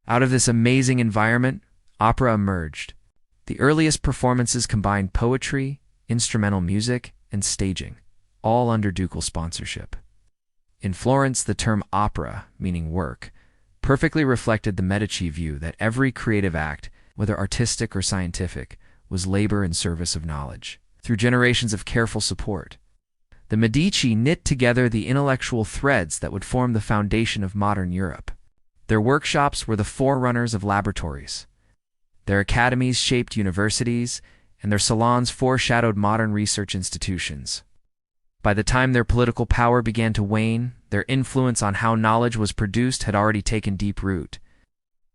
Out of this amazing environment, opera emerged. The earliest performances combined poetry, instrumental music, and staging, all under ducal sponsorship. In Florence, the term opera, meaning work, perfectly reflected the Medici view that every creative act, whether artistic or scientific, was labor in service of knowledge. Through generations of careful support, the Medici knit together the intellectual threads that would form the foundation of modern Europe. Their workshops were the forerunners of laboratories. Their academies shaped universities, and their salons foreshadowed modern research institutions. By the time their political power began to wane, their influence on how knowledge was produced had already taken deep root.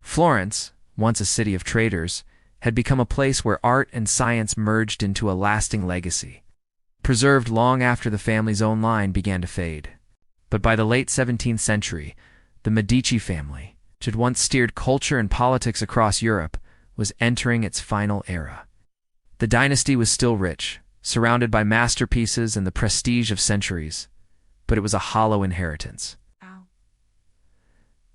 Florence, once a city of traders, had become a place where art and science merged into a lasting legacy, preserved long after the family's own line began to fade. But by the late 17th century, the Medici family, which had once steered culture and politics across Europe, was entering its final era. The dynasty was still rich, surrounded by masterpieces and the prestige of centuries, but it was a hollow inheritance.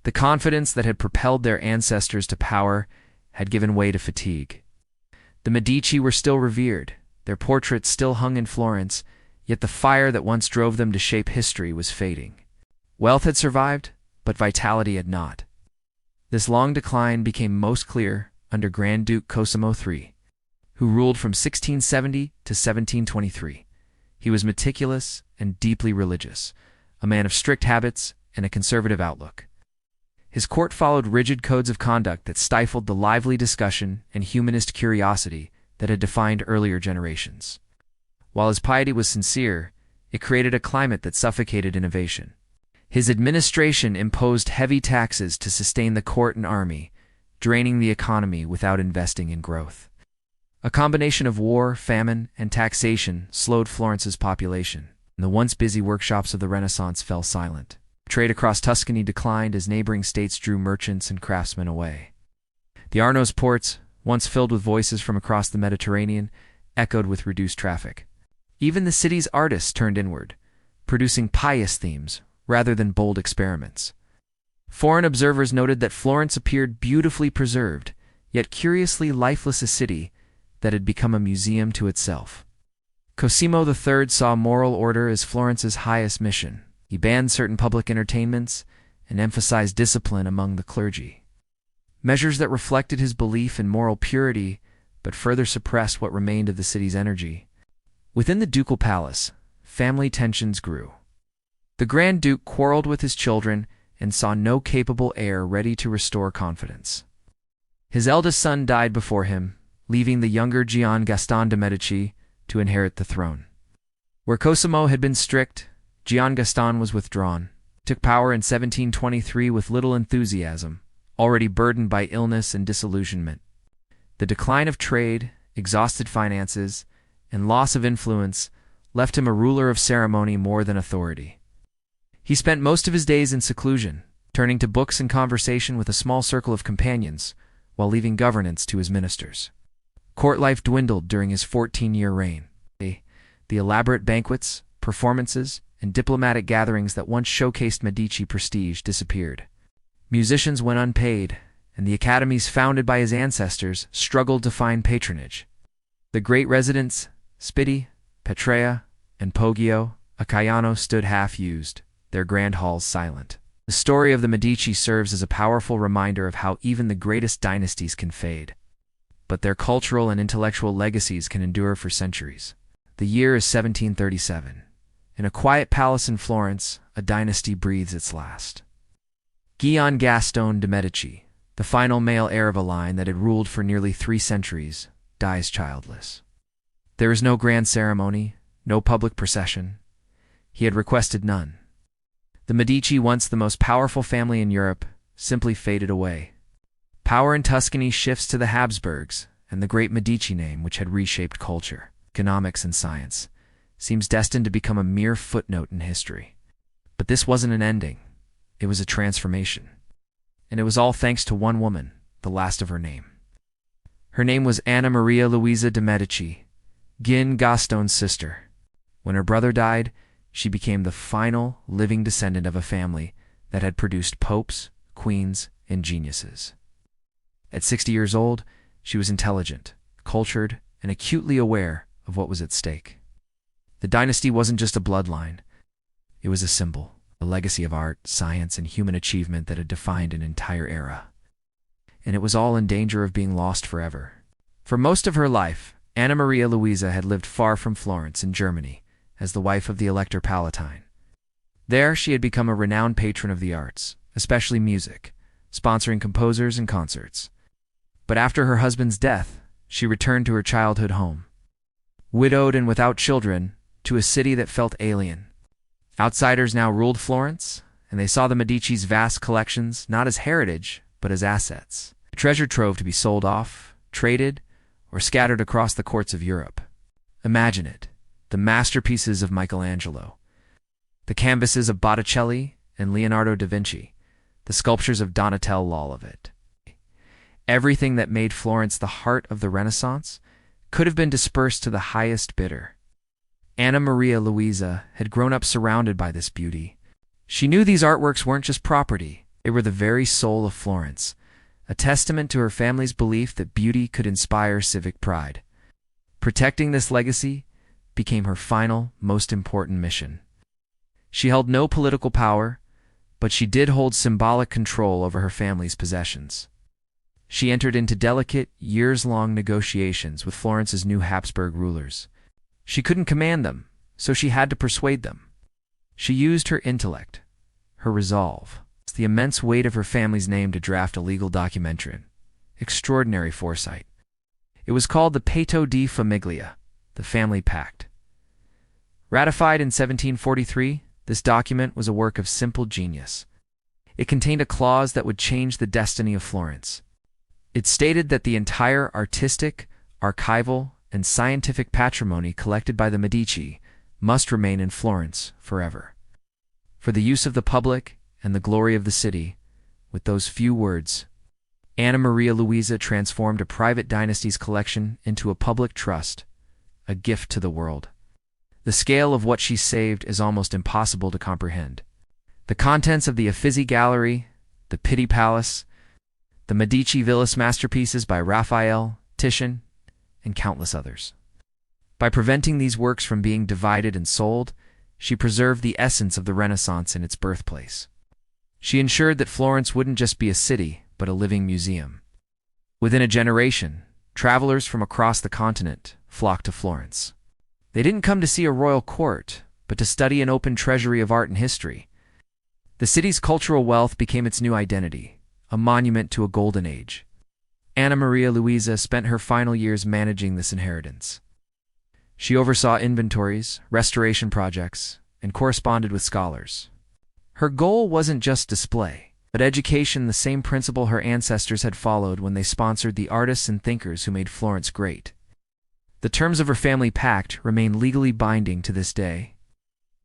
The confidence that had propelled their ancestors to power had given way to fatigue. The Medici were still revered, their portraits still hung in Florence, yet the fire that once drove them to shape history was fading. Wealth had survived, but vitality had not. This long decline became most clear under Grand Duke Cosimo III, who ruled from 1670 to 1723. He was meticulous and deeply religious, a man of strict habits and a conservative outlook. His court followed rigid codes of conduct that stifled the lively discussion and humanist curiosity that had defined earlier generations. While his piety was sincere, it created a climate that suffocated innovation. His administration imposed heavy taxes to sustain the court and army, draining the economy without investing in growth. A combination of war, famine, and taxation slowed Florence's population, and the once busy workshops of the Renaissance fell silent. Trade across Tuscany declined as neighboring states drew merchants and craftsmen away. The Arno's ports, once filled with voices from across the Mediterranean, echoed with reduced traffic. Even the city's artists turned inward, producing pious themes rather than bold experiments. Foreign observers noted that Florence appeared beautifully preserved, yet curiously lifeless, a city that had become a museum to itself. Cosimo III saw moral order as Florence's highest mission. He banned certain public entertainments and emphasized discipline among the clergy. Measures that reflected his belief in moral purity, but further suppressed what remained of the city's energy. Within the ducal palace, family tensions grew. The Grand Duke quarreled with his children and saw no capable heir ready to restore confidence. His eldest son died before him, leaving the younger Gian Gaston de' Medici to inherit the throne. Where Cosimo had been strict, Gian Gaston was withdrawn, took power in 1723 with little enthusiasm, already burdened by illness and disillusionment. The decline of trade, exhausted finances, and loss of influence left him a ruler of ceremony more than authority. He spent most of his days in seclusion, turning to books and conversation with a small circle of companions, while leaving governance to his ministers. Court life dwindled during his 14-year reign. The elaborate banquets, performances, and diplomatic gatherings that once showcased Medici prestige disappeared. Musicians went unpaid, and the academies founded by his ancestors struggled to find patronage. The great residents, Spitti, Petrea, and Poggio a Caiano, stood half-used, their grand halls silent. The story of the Medici serves as a powerful reminder of how even the greatest dynasties can fade, but their cultural and intellectual legacies can endure for centuries. The year is 1737. In a quiet palace in Florence, a dynasty breathes its last. Gian Gaston de' Medici, the final male heir of a line that had ruled for nearly 3 centuries, dies childless. There is no grand ceremony, no public procession. He had requested none. The Medici, once the most powerful family in Europe, simply faded away. Power in Tuscany shifts to the Habsburgs, and the great Medici name, which had reshaped culture, economics, and science, seems destined to become a mere footnote in history. But this wasn't an ending. It was a transformation. And it was all thanks to one woman, the last of her name. Her name was Anna Maria Luisa de' Medici, Gian Gaston's sister. When her brother died, she became the final living descendant of a family that had produced popes, queens, and geniuses. At 60 years old, she was intelligent, cultured, and acutely aware of what was at stake. The dynasty wasn't just a bloodline. It was a symbol, a legacy of art, science, and human achievement that had defined an entire era. And it was all in danger of being lost forever. For most of her life, Anna Maria Luisa had lived far from Florence in Germany as the wife of the Elector Palatine. There, she had become a renowned patron of the arts, especially music, sponsoring composers and concerts. But after her husband's death, she returned to her childhood home. Widowed and without children, to a city that felt alien. Outsiders now ruled Florence, and they saw the Medici's vast collections not as heritage, but as assets. A treasure trove to be sold off, traded, or scattered across the courts of Europe. Imagine it, the masterpieces of Michelangelo, the canvases of Botticelli and Leonardo da Vinci, the sculptures of Donatello Olivet. Everything that made Florence the heart of the Renaissance could have been dispersed to the highest bidder. Anna Maria Luisa had grown up surrounded by this beauty. She knew these artworks weren't just property, they were the very soul of Florence, a testament to her family's belief that beauty could inspire civic pride. Protecting this legacy became her final, most important mission. She held no political power, but she did hold symbolic control over her family's possessions. She entered into delicate, years-long negotiations with Florence's new Habsburg rulers. She couldn't command them, so she had to persuade them. She used her intellect, her resolve. the immense weight of her family's name to draft a legal documentarian. Extraordinary foresight. It was called the Patto di Famiglia, the Family Pact. Ratified in 1743, this document was a work of simple genius. It contained a clause that would change the destiny of Florence. It stated that the entire artistic, archival, and scientific patrimony collected by the Medici must remain in Florence forever. For the use of the public and the glory of the city, with those few words, Anna Maria Luisa transformed a private dynasty's collection into a public trust, a gift to the world. The scale of what she saved is almost impossible to comprehend. The contents of the Uffizi Gallery, the Pitti Palace, the Medici Villas masterpieces by Raphael, Titian, and countless others. By preventing these works from being divided and sold, she preserved the essence of the Renaissance in its birthplace. She ensured that Florence wouldn't just be a city, but a living museum. Within a generation, travelers from across the continent flocked to Florence. They didn't come to see a royal court, but to study an open treasury of art and history. The city's cultural wealth became its new identity, a monument to a golden age. Anna Maria Luisa spent her final years managing this inheritance. She oversaw inventories, restoration projects, and corresponded with scholars. Her goal wasn't just display, but education, the same principle her ancestors had followed when they sponsored the artists and thinkers who made Florence great. The terms of her family pact remain legally binding to this day.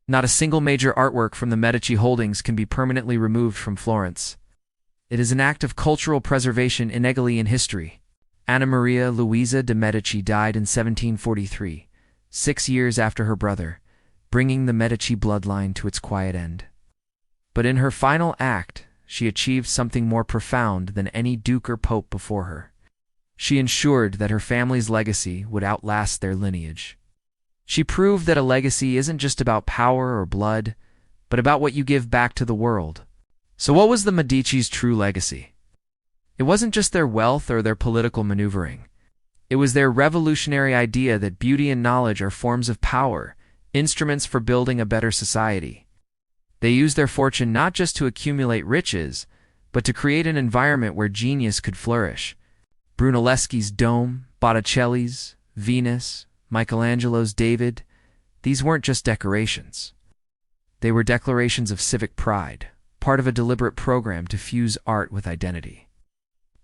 Not a single major artwork from the Medici holdings can be permanently removed from Florence. It is an act of cultural preservation inegally in history. Anna Maria Luisa de' Medici died in 1743, 6 years after her brother, bringing the Medici bloodline to its quiet end. But in her final act, she achieved something more profound than any duke or pope before her. She ensured that her family's legacy would outlast their lineage. She proved that a legacy isn't just about power or blood, but about what you give back to the world. So what was the Medici's true legacy? It wasn't just their wealth or their political maneuvering. It was their revolutionary idea that beauty and knowledge are forms of power, instruments for building a better society. They used their fortune not just to accumulate riches, but to create an environment where genius could flourish. Brunelleschi's Dome, Botticelli's Venus, Michelangelo's David, these weren't just decorations. They were declarations of civic pride, part of a deliberate program to fuse art with identity.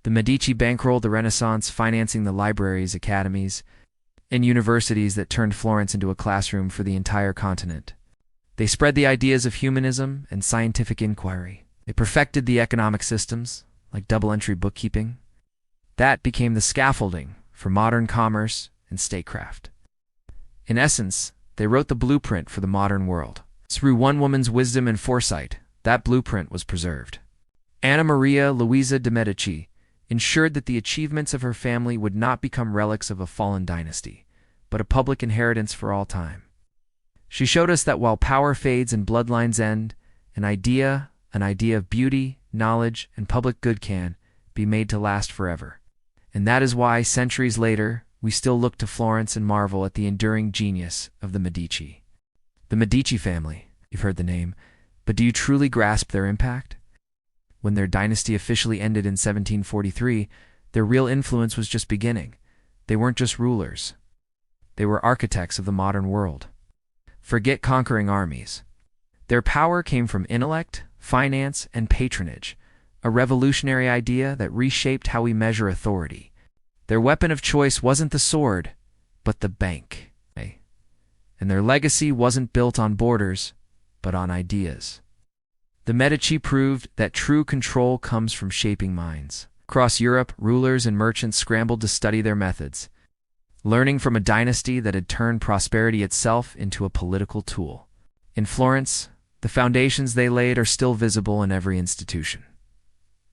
The Medici bankrolled the Renaissance, financing the libraries, academies, and universities that turned Florence into a classroom for the entire continent. They spread the ideas of humanism and scientific inquiry. They perfected the economic systems, like double-entry bookkeeping. That became the scaffolding for modern commerce and statecraft. In essence, they wrote the blueprint for the modern world. Through one woman's wisdom and foresight, that blueprint was preserved. Anna Maria Luisa de' Medici ensured that the achievements of her family would not become relics of a fallen dynasty, but a public inheritance for all time. She showed us that while power fades and bloodlines end, an idea of beauty, knowledge, and public good can be made to last forever. And that is why, centuries later, we still look to Florence and marvel at the enduring genius of the Medici. The Medici family, you've heard the name, but do you truly grasp their impact? When their dynasty officially ended in 1743, their real influence was just beginning. They weren't just rulers. They were architects of the modern world. Forget conquering armies. Their power came from intellect, finance, and patronage, a revolutionary idea that reshaped how we measure authority. Their weapon of choice wasn't the sword, but the bank. And their legacy wasn't built on borders, but on ideas. The Medici proved that true control comes from shaping minds. Across Europe, rulers and merchants scrambled to study their methods, learning from a dynasty that had turned prosperity itself into a political tool. In Florence, the foundations they laid are still visible in every institution.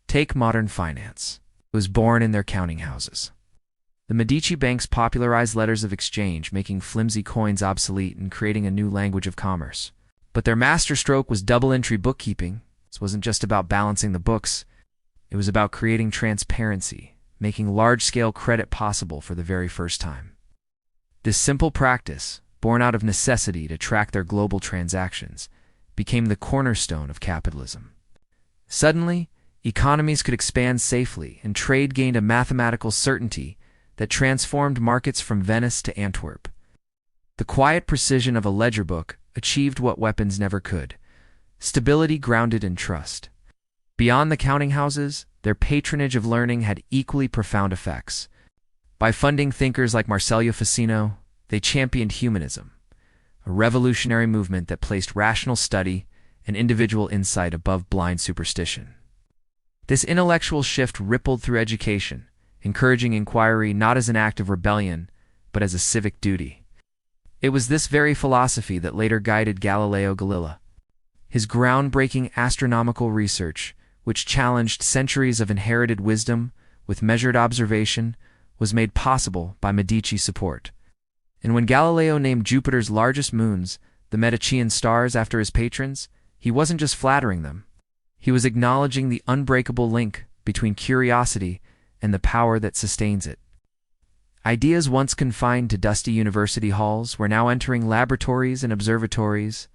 Take modern finance. It was born in their counting houses. The Medici banks popularized letters of exchange, making flimsy coins obsolete and creating a new language of commerce. But their masterstroke was double-entry bookkeeping. This wasn't just about balancing the books. It was about creating transparency, making large-scale credit possible for the very first time. This simple practice, born out of necessity to track their global transactions, became the cornerstone of capitalism. Suddenly, economies could expand safely, and trade gained a mathematical certainty that transformed markets from Venice to Antwerp. The quiet precision of a ledger book achieved what weapons never could: stability grounded in trust. Beyond the counting houses, their patronage of learning had equally profound effects. By funding thinkers like Marsilio Ficino, they championed humanism, a revolutionary movement that placed rational study and individual insight above blind superstition. This intellectual shift rippled through education, encouraging inquiry not as an act of rebellion, but as a civic duty. It was this very philosophy that later guided Galileo Galilei. His groundbreaking astronomical research, which challenged centuries of inherited wisdom with measured observation, was made possible by Medici support. And when Galileo named Jupiter's largest moons the Medicean stars after his patrons, he wasn't just flattering them. He was acknowledging the unbreakable link between curiosity and the power that sustains it. Ideas once confined to dusty university halls were now entering laboratories and observatories,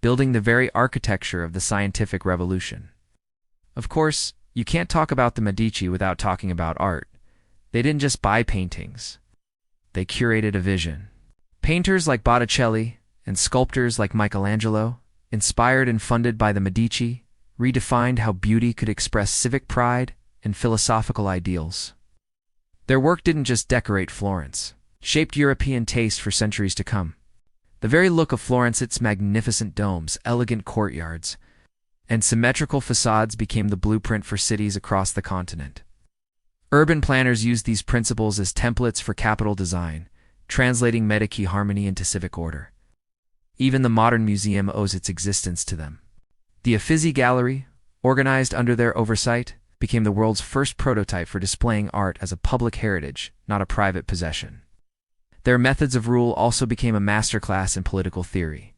building the very architecture of the scientific revolution. Of course, you can't talk about the Medici without talking about art. They didn't just buy paintings. They curated a vision. Painters like Botticelli and sculptors like Michelangelo, inspired and funded by the Medici, redefined how beauty could express civic pride and philosophical ideals. Their work didn't just decorate Florence, shaped European taste for centuries to come. The very look of Florence, its magnificent domes, elegant courtyards, and symmetrical facades became the blueprint for cities across the continent. Urban planners used these principles as templates for capital design, translating Medici harmony into civic order. Even the modern museum owes its existence to them. The Uffizi Gallery, organized under their oversight, became the world's first prototype for displaying art as a public heritage, not a private possession. Their methods of rule also became a masterclass in political theory.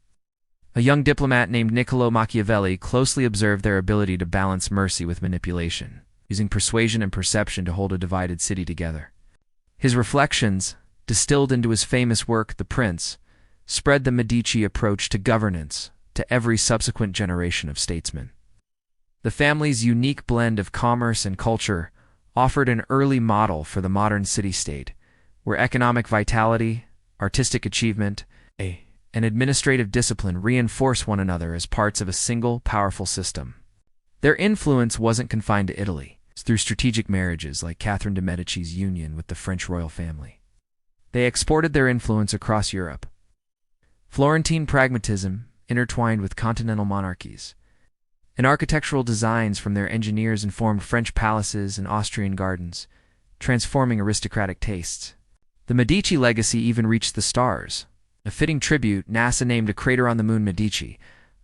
A young diplomat named Niccolò Machiavelli closely observed their ability to balance mercy with manipulation, using persuasion and perception to hold a divided city together. His reflections, distilled into his famous work, The Prince, spread the Medici approach to governance to every subsequent generation of statesmen. The family's unique blend of commerce and culture offered an early model for the modern city-state, where economic vitality, artistic achievement, and administrative discipline reinforce one another as parts of a single, powerful system. Their influence wasn't confined to Italy, through strategic marriages like Catherine de' Medici's union with the French royal family. They exported their influence across Europe. Florentine pragmatism intertwined with continental monarchies, and architectural designs from their engineers informed French palaces and Austrian gardens, transforming aristocratic tastes. The Medici legacy even reached the stars. A fitting tribute, NASA named a crater on the moon Medici,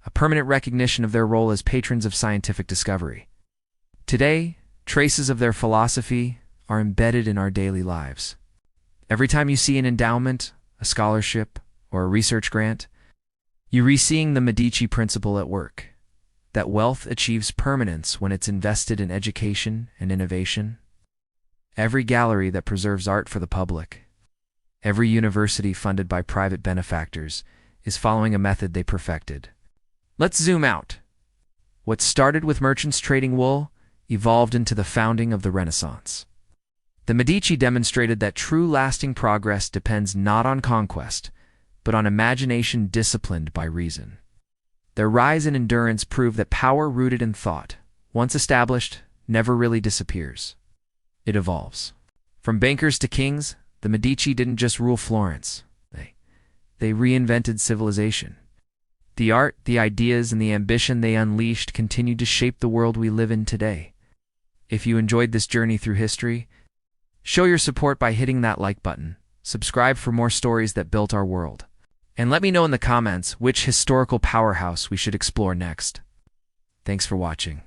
a permanent recognition of their role as patrons of scientific discovery. Today, traces of their philosophy are embedded in our daily lives. Every time you see an endowment, a scholarship, or a research grant, you're re-seeing the Medici principle at work, that wealth achieves permanence when it's invested in education and innovation. Every gallery that preserves art for the public, every university funded by private benefactors, is following a method they perfected. Let's zoom out. What started with merchants trading wool evolved into the founding of the Renaissance. The Medici demonstrated that true lasting progress depends not on conquest, but on imagination disciplined by reason. Their rise and endurance prove that power rooted in thought, once established, never really disappears. It evolves. From bankers to kings, the Medici didn't just rule Florence. They reinvented civilization. The art, the ideas, and the ambition they unleashed continued to shape the world we live in today. If you enjoyed this journey through history, show your support by hitting that like button, subscribe for more stories that built our world, and let me know in the comments which historical powerhouse we should explore next. Thanks for watching.